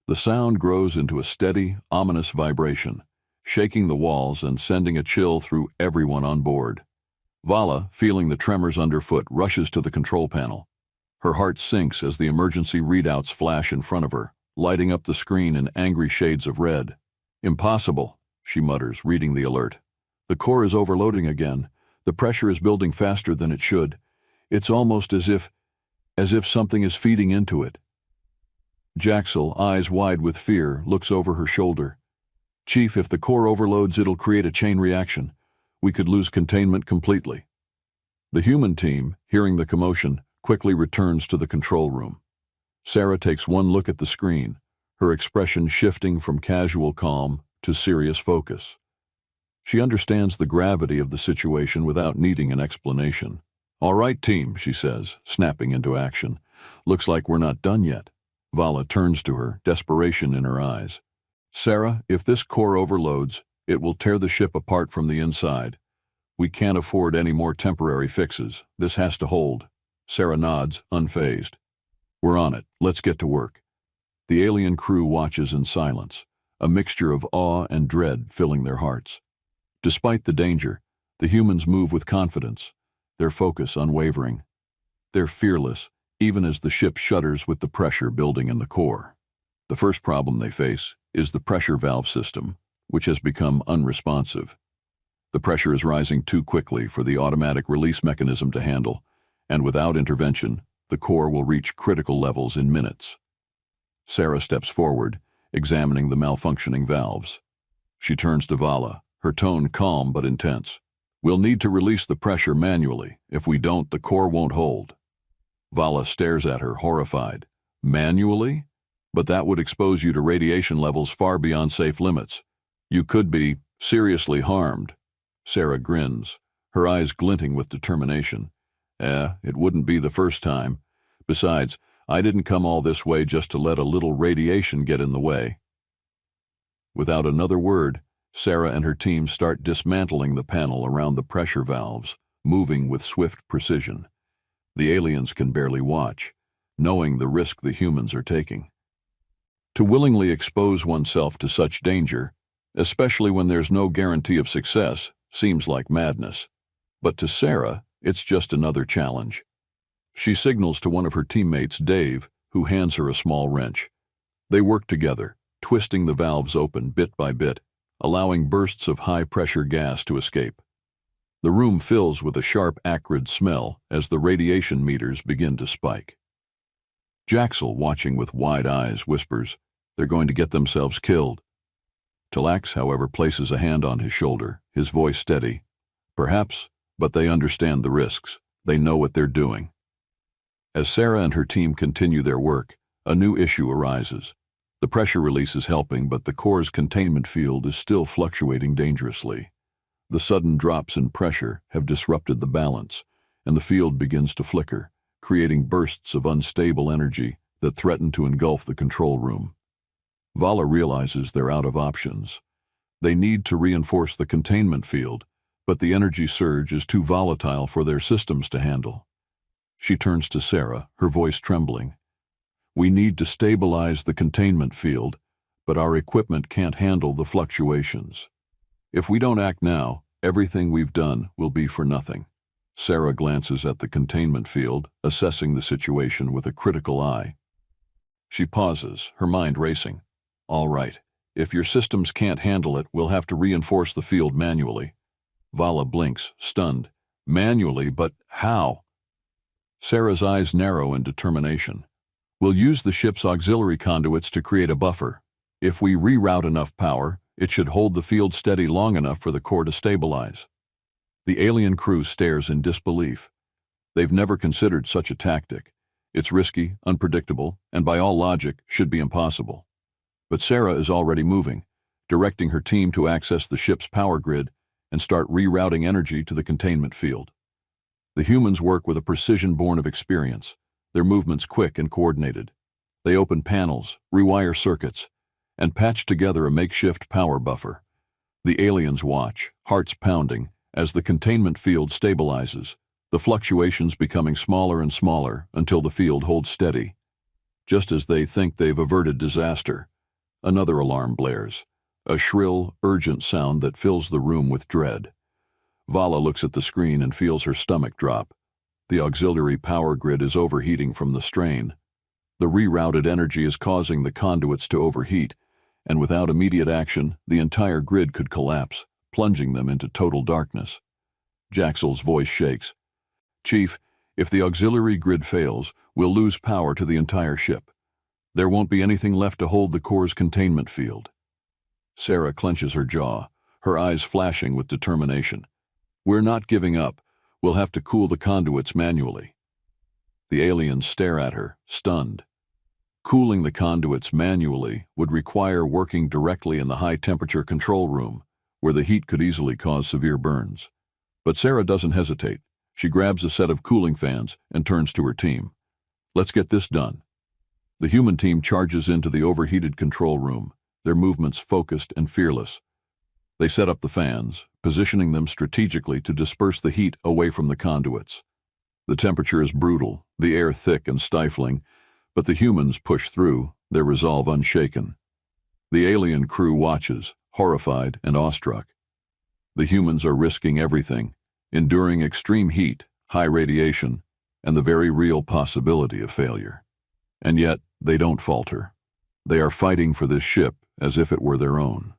The sound grows into a steady, ominous vibration, shaking the walls and sending a chill through everyone on board. Vala, feeling the tremors underfoot, rushes to the control panel. Her heart sinks as the emergency readouts flash in front of her, lighting up the screen in angry shades of red. "Impossible," she mutters, reading the alert. "The core is overloading again. The pressure is building faster than it should. It's almost as if something is feeding into it." Jaxel, eyes wide with fear, looks over her shoulder. "Chief, if the core overloads, it'll create a chain reaction. We could lose containment completely." The human team, hearing the commotion, quickly returns to the control room. Sarah takes one look at the screen, her expression shifting from casual calm to serious focus. She understands the gravity of the situation without needing an explanation. "All right, team," she says, snapping into action. "Looks like we're not done yet." Vala turns to her, desperation in her eyes. "Sarah, if this core overloads, it will tear the ship apart from the inside. We can't afford any more temporary fixes. This has to hold." Sarah nods, unfazed. "We're on it. Let's get to work." The alien crew watches in silence, a mixture of awe and dread filling their hearts. Despite the danger, the humans move with confidence, their focus unwavering. They're fearless, even as the ship shudders with the pressure building in the core. The first problem they face is the pressure valve system, which has become unresponsive. The pressure is rising too quickly for the automatic release mechanism to handle, and without intervention, the core will reach critical levels in minutes. Sarah steps forward, examining the malfunctioning valves. She turns to Vala, her tone calm but intense. "We'll need to release the pressure manually. If we don't, the core won't hold." Vala stares at her, horrified. "Manually? But that would expose you to radiation levels far beyond safe limits. You could be seriously harmed." Sarah grins, her eyes glinting with determination. It wouldn't be the first time. Besides, I didn't come all this way just to let a little radiation get in the way." Without another word, Sarah and her team start dismantling the panel around the pressure valves, moving with swift precision. The aliens can barely watch, knowing the risk the humans are taking. To willingly expose oneself to such danger, especially when there's no guarantee of success, seems like madness. But to Sarah, it's just another challenge. She signals to one of her teammates, Dave, who hands her a small wrench. They work together, twisting the valves open bit by bit, allowing bursts of high-pressure gas to escape. The room fills with a sharp, acrid smell as the radiation meters begin to spike. Jaxel, watching with wide eyes, whispers, "They're going to get themselves killed." Talax, however, places a hand on his shoulder, his voice steady. "Perhaps, but they understand the risks. They know what they're doing." As Sarah and her team continue their work, a new issue arises. The pressure release is helping, but the core's containment field is still fluctuating dangerously. The sudden drops in pressure have disrupted the balance, and the field begins to flicker, creating bursts of unstable energy that threaten to engulf the control room. Vala realizes they're out of options. They need to reinforce the containment field, but the energy surge is too volatile for their systems to handle. She turns to Sarah, her voice trembling. "We need to stabilize the containment field, but our equipment can't handle the fluctuations. If we don't act now, everything we've done will be for nothing." Sarah glances at the containment field, assessing the situation with a critical eye. She pauses, her mind racing. "All right, if your systems can't handle it, we'll have to reinforce the field manually." Vala blinks, stunned. "Manually, but how?" Sarah's eyes narrow in determination. "We'll use the ship's auxiliary conduits to create a buffer. If we reroute enough power, it should hold the field steady long enough for the core to stabilize." The alien crew stares in disbelief. They've never considered such a tactic. It's risky, unpredictable, and by all logic, should be impossible. But Sarah is already moving, directing her team to access the ship's power grid and start rerouting energy to the containment field. The humans work with a precision born of experience, their movements quick and coordinated. They open panels, rewire circuits, and patch together a makeshift power buffer. The aliens watch, hearts pounding, as the containment field stabilizes, the fluctuations becoming smaller and smaller until the field holds steady. Just as they think they've averted disaster, another alarm blares, a shrill, urgent sound that fills the room with dread. Vala looks at the screen and feels her stomach drop. The auxiliary power grid is overheating from the strain. The rerouted energy is causing the conduits to overheat, and without immediate action, the entire grid could collapse, plunging them into total darkness. Jaxel's voice shakes. "Chief, if the auxiliary grid fails, we'll lose power to the entire ship. There won't be anything left to hold the core's containment field." Sarah clenches her jaw, her eyes flashing with determination. "We're not giving up. We'll have to cool the conduits manually." The aliens stare at her, stunned. Cooling the conduits manually would require working directly in the high-temperature control room, where the heat could easily cause severe burns. But Sarah doesn't hesitate. She grabs a set of cooling fans and turns to her team. "Let's get this done." The human team charges into the overheated control room, their movements focused and fearless. They set up the fans, positioning them strategically to disperse the heat away from the conduits. The temperature is brutal, the air thick and stifling, but the humans push through, their resolve unshaken. The alien crew watches, horrified and awestruck. The humans are risking everything, enduring extreme heat, high radiation, and the very real possibility of failure. And yet, they don't falter. They are fighting for this ship as if it were their own.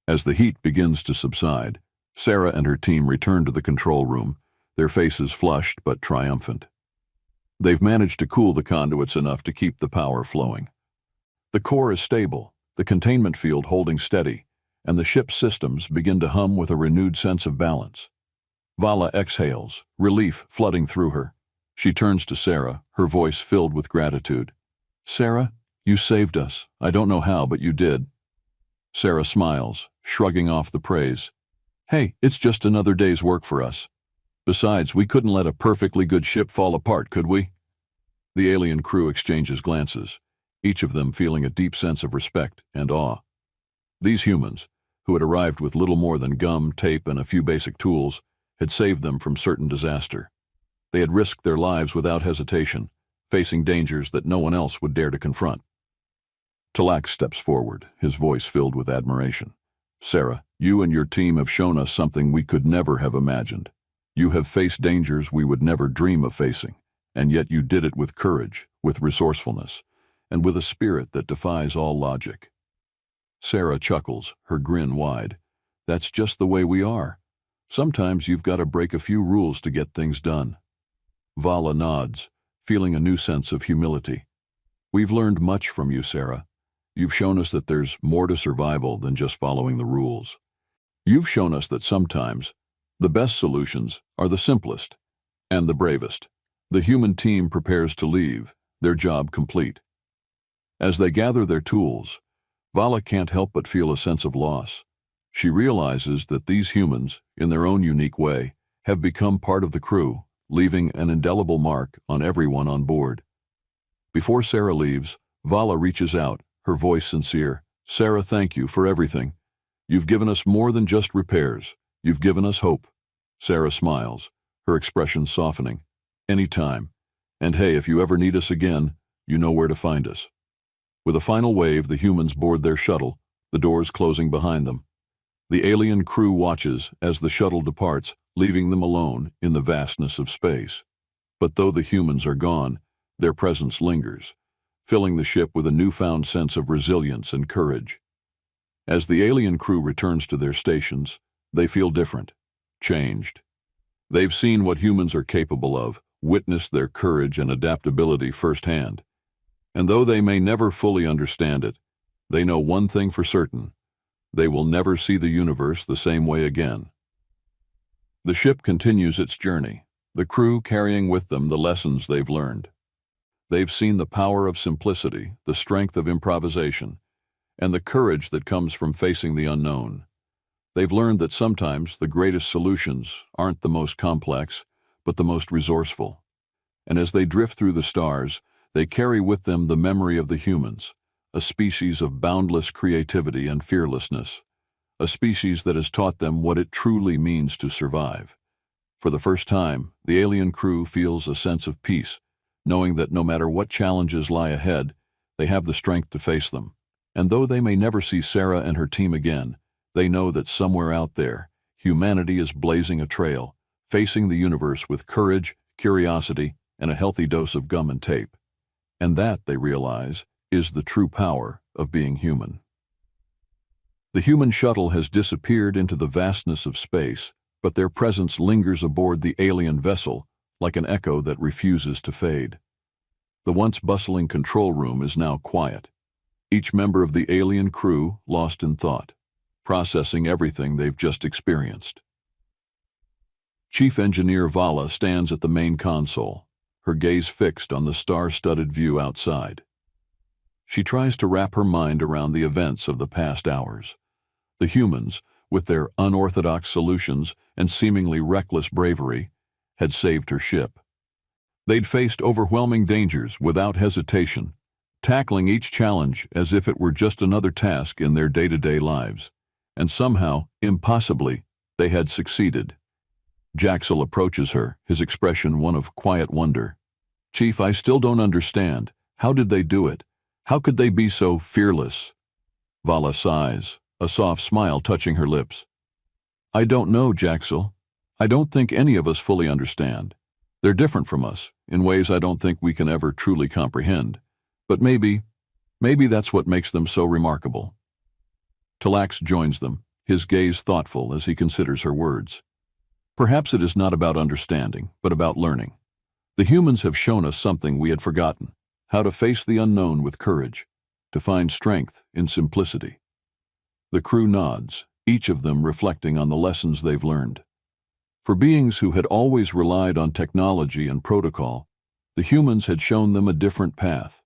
As the heat begins to subside, Sarah and her team return to the control room, their faces flushed but triumphant. They've managed to cool the conduits enough to keep the power flowing. The core is stable, the containment field holding steady, and the ship's systems begin to hum with a renewed sense of balance. Vala exhales, relief flooding through her. She turns to Sarah, her voice filled with gratitude. "Sarah, you saved us. I don't know how, but you did." Sarah smiles, shrugging off the praise. "Hey, it's just another day's work for us. Besides, we couldn't let a perfectly good ship fall apart, could we?" The alien crew exchanges glances, each of them feeling a deep sense of respect and awe. These humans, who had arrived with little more than gum, tape, and a few basic tools, had saved them from certain disaster. They had risked their lives without hesitation, facing dangers that no one else would dare to confront. Talak steps forward, his voice filled with admiration. "Sarah, you and your team have shown us something we could never have imagined. You have faced dangers we would never dream of facing, and yet you did it with courage, with resourcefulness, and with a spirit that defies all logic." Sarah chuckles, her grin wide. "That's just the way we are. Sometimes you've got to break a few rules to get things done." Vala nods, feeling a new sense of humility. "We've learned much from you, Sarah. You've shown us that there's more to survival than just following the rules. You've shown us that sometimes the best solutions are the simplest and the bravest." The human team prepares to leave, their job complete. As they gather their tools, Vala can't help but feel a sense of loss. She realizes that these humans, in their own unique way, have become part of the crew, leaving an indelible mark on everyone on board. Before Sarah leaves, Vala reaches out, her voice sincere. "Sarah, thank you for everything. You've given us more than just repairs. You've given us hope." Sarah smiles, her expression softening. "Anytime. And hey, if you ever need us again, you know where to find us." With a final wave, the humans board their shuttle, the doors closing behind them. The alien crew watches as the shuttle departs, leaving them alone in the vastness of space. But though the humans are gone, their presence lingers, filling the ship with a newfound sense of resilience and courage. As the alien crew returns to their stations, they feel different, changed. They've seen what humans are capable of, witnessed their courage and adaptability firsthand. And though they may never fully understand it, they know one thing for certain: they will never see the universe the same way again. The ship continues its journey, the crew carrying with them the lessons they've learned. They've seen the power of simplicity, the strength of improvisation, and the courage that comes from facing the unknown. They've learned that sometimes the greatest solutions aren't the most complex, but the most resourceful. And as they drift through the stars, they carry with them the memory of the humans, a species of boundless creativity and fearlessness, a species that has taught them what it truly means to survive. For the first time, the alien crew feels a sense of peace, knowing that no matter what challenges lie ahead, they have the strength to face them. And though they may never see Sarah and her team again, they know that somewhere out there, humanity is blazing a trail, facing the universe with courage, curiosity, and a healthy dose of gum and tape. And that, they realize, is the true power of being human. The human shuttle has disappeared into the vastness of space, but their presence lingers aboard the alien vessel like an echo that refuses to fade. The once bustling control room is now quiet, each member of the alien crew lost in thought, processing everything they've just experienced. Chief Engineer Vala stands at the main console, her gaze fixed on the star-studded view outside. She tries to wrap her mind around the events of the past hours. The humans, with their unorthodox solutions and seemingly reckless bravery, had saved her ship. They'd faced overwhelming dangers without hesitation, tackling each challenge as if it were just another task in their day-to-day lives. And somehow, impossibly, they had succeeded. Jaxel approaches her, his expression one of quiet wonder. "Chief, I still don't understand. How did they do it? How could they be so fearless?" Vala sighs, a soft smile touching her lips. "I don't know, Jaxel. I don't think any of us fully understand. They're different from us, in ways I don't think we can ever truly comprehend. But maybe that's what makes them so remarkable." Talax joins them, his gaze thoughtful as he considers her words. "Perhaps it is not about understanding, but about learning. The humans have shown us something we had forgotten, how to face the unknown with courage, to find strength in simplicity." The crew nods, each of them reflecting on the lessons they've learned. For beings who had always relied on technology and protocol, the humans had shown them a different path,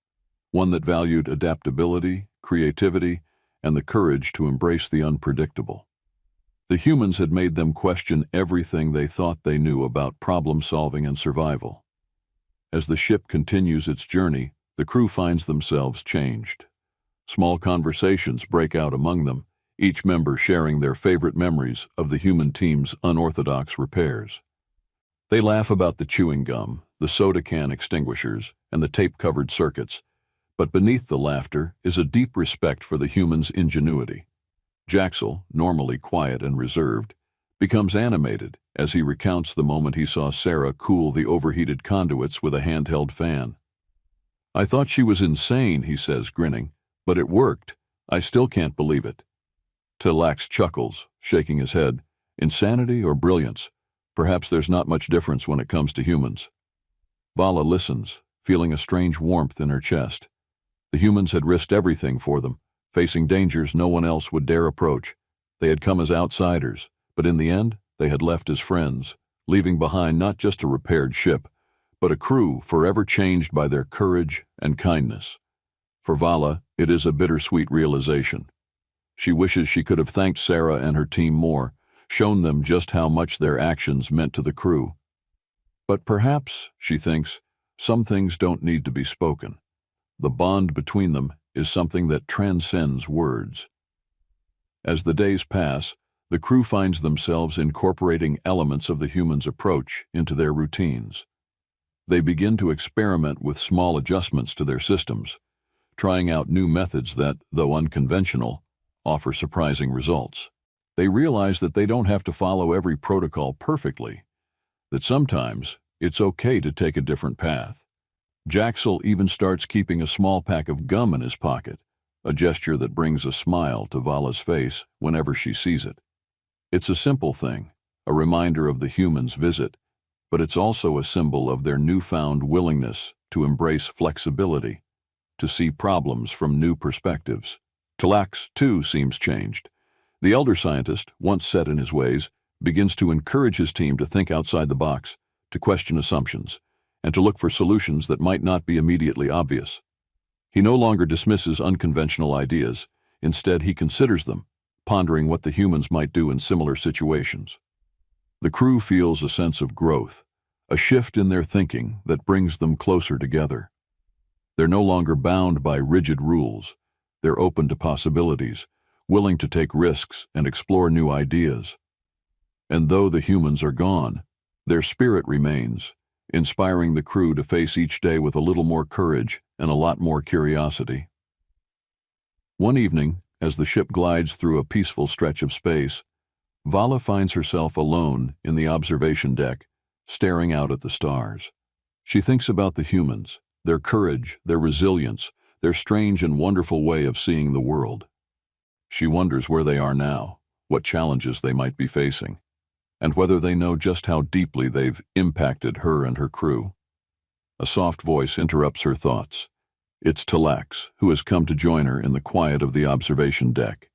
one that valued adaptability, creativity, and the courage to embrace the unpredictable. The humans had made them question everything they thought they knew about problem-solving and survival. As the ship continues its journey, the crew finds themselves changed. Small conversations break out among them, each member sharing their favorite memories of the human team's unorthodox repairs. They laugh about the chewing gum, the soda can extinguishers, and the tape-covered circuits, but beneath the laughter is a deep respect for the human's ingenuity. Jaxel, normally quiet and reserved, becomes animated as he recounts the moment he saw Sarah cool the overheated conduits with a handheld fan. "I thought she was insane," he says, grinning, "but it worked. I still can't believe it." Talax chuckles, shaking his head. "Insanity or brilliance? Perhaps there's not much difference when it comes to humans." Vala listens, feeling a strange warmth in her chest. The humans had risked everything for them, facing dangers no one else would dare approach. They had come as outsiders, but in the end, they had left as friends, leaving behind not just a repaired ship, but a crew forever changed by their courage and kindness. For Vala, it is a bittersweet realization. She wishes she could have thanked Sarah and her team more, shown them just how much their actions meant to the crew. But perhaps, she thinks, some things don't need to be spoken. The bond between them is something that transcends words. As the days pass, the crew finds themselves incorporating elements of the humans' approach into their routines. They begin to experiment with small adjustments to their systems, trying out new methods that, though unconventional, offer surprising results. They realize that they don't have to follow every protocol perfectly, that sometimes it's okay to take a different path. Jaxel even starts keeping a small pack of gum in his pocket, a gesture that brings a smile to Vala's face whenever she sees it. It's a simple thing, a reminder of the humans' visit, but it's also a symbol of their newfound willingness to embrace flexibility, to see problems from new perspectives. Talax, too, seems changed. The elder scientist, once set in his ways, begins to encourage his team to think outside the box, to question assumptions, and to look for solutions that might not be immediately obvious. He no longer dismisses unconventional ideas. Instead, he considers them, pondering what the humans might do in similar situations. The crew feels a sense of growth, a shift in their thinking that brings them closer together. They're no longer bound by rigid rules. They're open to possibilities, willing to take risks and explore new ideas. And though the humans are gone, their spirit remains, inspiring the crew to face each day with a little more courage and a lot more curiosity. One evening, as the ship glides through a peaceful stretch of space, Vala finds herself alone in the observation deck, staring out at the stars. She thinks about the humans, their courage, their resilience, their strange and wonderful way of seeing the world. She wonders where they are now, what challenges they might be facing, and whether they know just how deeply they've impacted her and her crew. A soft voice interrupts her thoughts. It's Talax, who has come to join her in the quiet of the observation deck.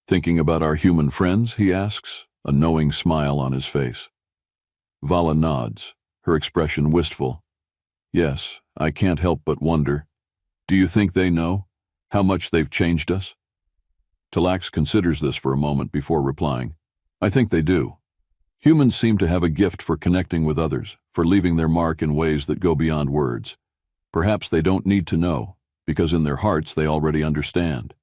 "Thinking about our human friends?" he asks, a knowing smile on his face. Vala nods, her expression wistful. "Yes, I can't help but wonder. Do you think they know how much they've changed us?" Talax considers this for a moment before replying. "I think they do. Humans seem to have a gift for connecting with others, for leaving their mark in ways that go beyond words. Perhaps they don't need to know, because in their hearts they already understand."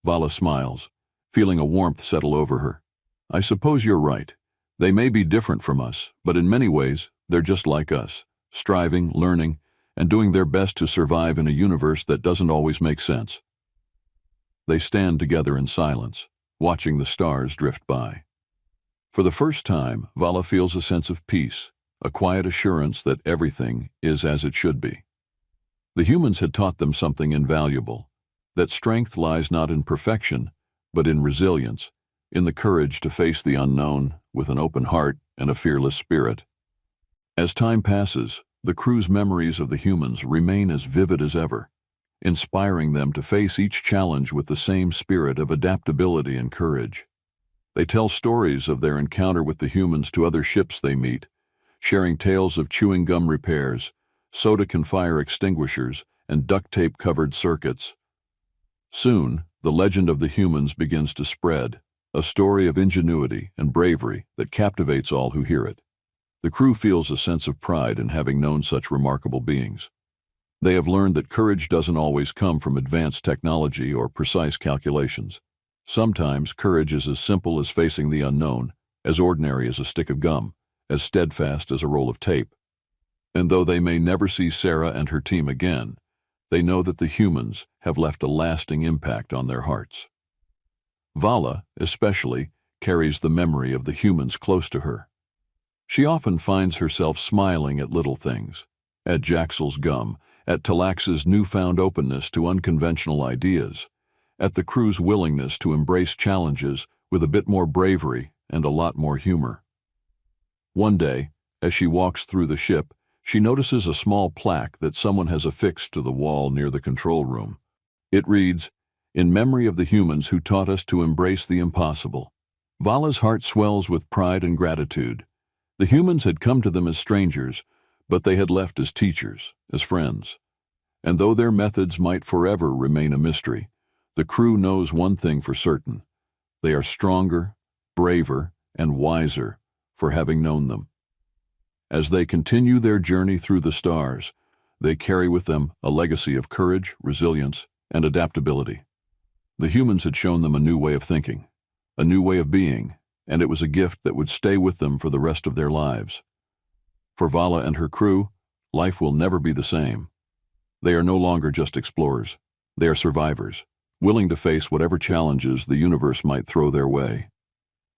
Vala smiles, feeling a warmth settle over her. "I suppose you're right. They may be different from us, but in many ways, they're just like us, striving, learning, and doing their best to survive in a universe that doesn't always make sense." They stand together in silence, watching the stars drift by. For the first time, Vala feels a sense of peace, a quiet assurance that everything is as it should be. The humans had taught them something invaluable, that strength lies not in perfection, but in resilience, in the courage to face the unknown with an open heart and a fearless spirit. As time passes, the crew's memories of the humans remain as vivid as ever, inspiring them to face each challenge with the same spirit of adaptability and courage. They tell stories of their encounter with the humans to other ships they meet, sharing tales of chewing gum repairs, soda can fire extinguishers, and duct tape-covered circuits. Soon, the legend of the humans begins to spread, a story of ingenuity and bravery that captivates all who hear it. The crew feels a sense of pride in having known such remarkable beings. They have learned that courage doesn't always come from advanced technology or precise calculations. Sometimes courage is as simple as facing the unknown, as ordinary as a stick of gum, as steadfast as a roll of tape. And though they may never see Sarah and her team again, they know that the humans have left a lasting impact on their hearts. Vala, especially, carries the memory of the humans close to her. She often finds herself smiling at little things, at Jaxel's gum, at Talax's newfound openness to unconventional ideas, at the crew's willingness to embrace challenges with a bit more bravery and a lot more humor. One day, as she walks through the ship, she notices a small plaque that someone has affixed to the wall near the control room. It reads, "In memory of the humans who taught us to embrace the impossible." Vala's heart swells with pride and gratitude. The humans had come to them as strangers, but they had left as teachers, as friends. And though their methods might forever remain a mystery, the crew knows one thing for certain: they are stronger, braver, and wiser for having known them. As they continue their journey through the stars, they carry with them a legacy of courage, resilience, and adaptability. The humans had shown them a new way of thinking, a new way of being, and it was a gift that would stay with them for the rest of their lives. For Vala and her crew, life will never be the same. They are no longer just explorers. They are survivors, willing to face whatever challenges the universe might throw their way.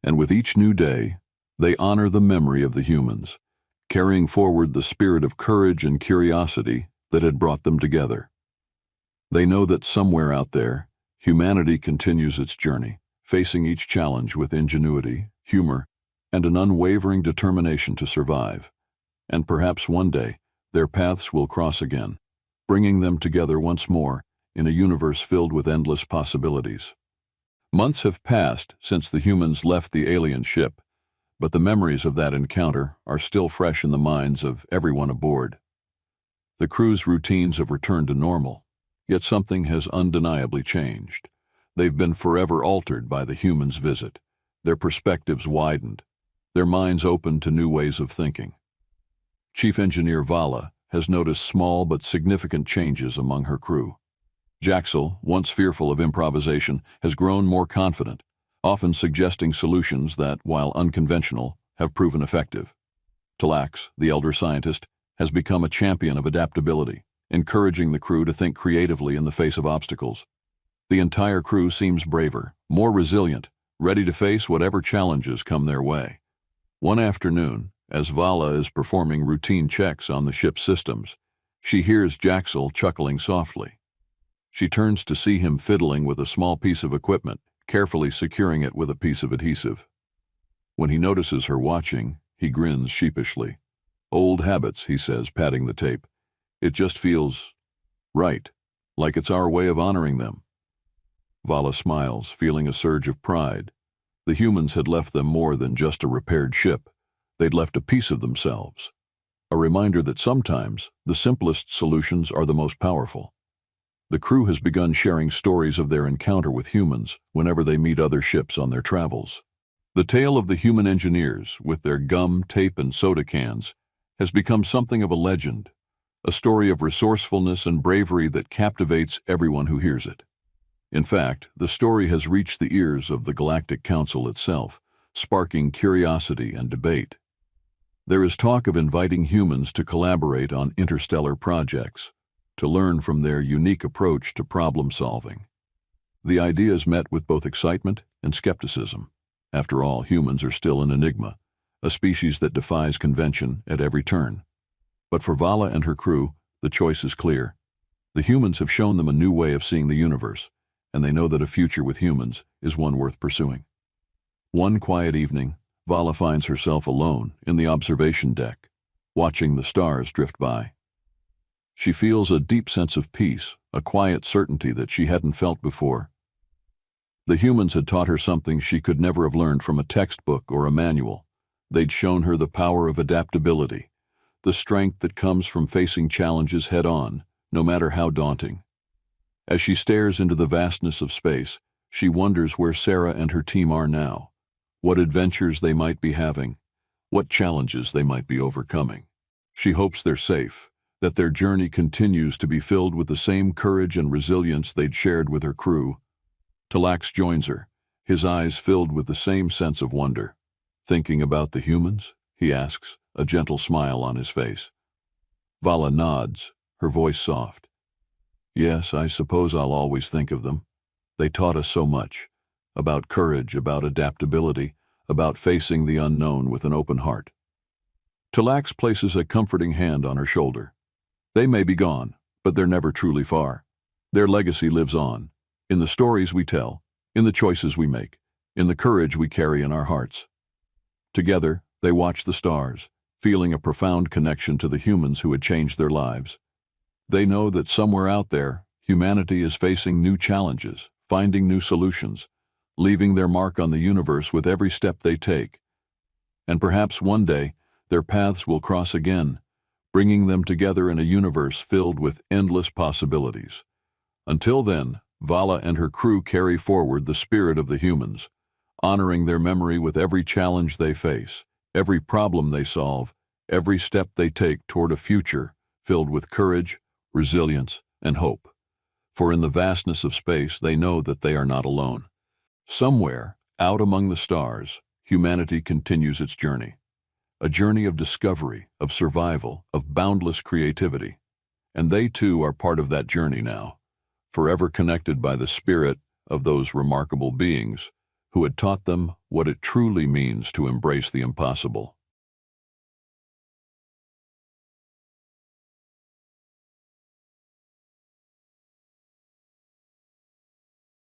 And with each new day, they honor the memory of the humans, carrying forward the spirit of courage and curiosity that had brought them together. They know that somewhere out there, humanity continues its journey, facing each challenge with ingenuity, humor, and an unwavering determination to survive. And perhaps one day, their paths will cross again, bringing them together once more in a universe filled with endless possibilities. Months have passed since the humans left the alien ship, but the memories of that encounter are still fresh in the minds of everyone aboard. The crew's routines have returned to normal, yet something has undeniably changed. They've been forever altered by the humans' visit, their perspectives widened, their minds opened to new ways of thinking. Chief Engineer Vala has noticed small but significant changes among her crew. Jaxel, once fearful of improvisation, has grown more confident, often suggesting solutions that, while unconventional, have proven effective. Talax, the elder scientist, has become a champion of adaptability, encouraging the crew to think creatively in the face of obstacles. The entire crew seems braver, more resilient, ready to face whatever challenges come their way. One afternoon, as Vala is performing routine checks on the ship's systems, she hears Jaxel chuckling softly. She turns to see him fiddling with a small piece of equipment, carefully securing it with a piece of adhesive. When he notices her watching, he grins sheepishly. "Old habits," he says, patting the tape. "It just feels right, like it's our way of honoring them." Vala smiles, feeling a surge of pride. The humans had left them more than just a repaired ship. They'd left a piece of themselves. A reminder that sometimes the simplest solutions are the most powerful. The crew has begun sharing stories of their encounter with humans whenever they meet other ships on their travels. The tale of the human engineers, with their gum, tape, and soda cans, has become something of a legend, a story of resourcefulness and bravery that captivates everyone who hears it. In fact, the story has reached the ears of the Galactic Council itself, sparking curiosity and debate. There is talk of inviting humans to collaborate on interstellar projects, to learn from their unique approach to problem solving. The idea is met with both excitement and skepticism. After all, humans are still an enigma, a species that defies convention at every turn. But for Vala and her crew, the choice is clear. The humans have shown them a new way of seeing the universe, and they know that a future with humans is one worth pursuing. One quiet evening, Vala finds herself alone in the observation deck, watching the stars drift by. She feels a deep sense of peace, a quiet certainty that she hadn't felt before. The humans had taught her something she could never have learned from a textbook or a manual. They'd shown her the power of adaptability, the strength that comes from facing challenges head-on, no matter how daunting. As she stares into the vastness of space, she wonders where Sarah and her team are now, what adventures they might be having, what challenges they might be overcoming. She hopes they're safe, that their journey continues to be filled with the same courage and resilience they'd shared with her crew. Talax joins her, his eyes filled with the same sense of wonder. "Thinking about the humans?" he asks, a gentle smile on his face. Vala nods, her voice soft. "Yes, I suppose I'll always think of them. They taught us so much, about courage, about adaptability, about facing the unknown with an open heart." Talax places a comforting hand on her shoulder. "They may be gone, but they're never truly far. Their legacy lives on, in the stories we tell, in the choices we make, in the courage we carry in our hearts." Together, they watch the stars, feeling a profound connection to the humans who had changed their lives. They know that somewhere out there, humanity is facing new challenges, finding new solutions, leaving their mark on the universe with every step they take. And perhaps one day, their paths will cross again, bringing them together in a universe filled with endless possibilities. Until then, Vala and her crew carry forward the spirit of the humans, honoring their memory with every challenge they face, every problem they solve, every step they take toward a future filled with courage, resilience, and hope. For in the vastness of space, they know that they are not alone. Somewhere, out among the stars, humanity continues its journey. A journey of discovery, of survival, of boundless creativity. And they too are part of that journey now, forever connected by the spirit of those remarkable beings who had taught them what it truly means to embrace the impossible.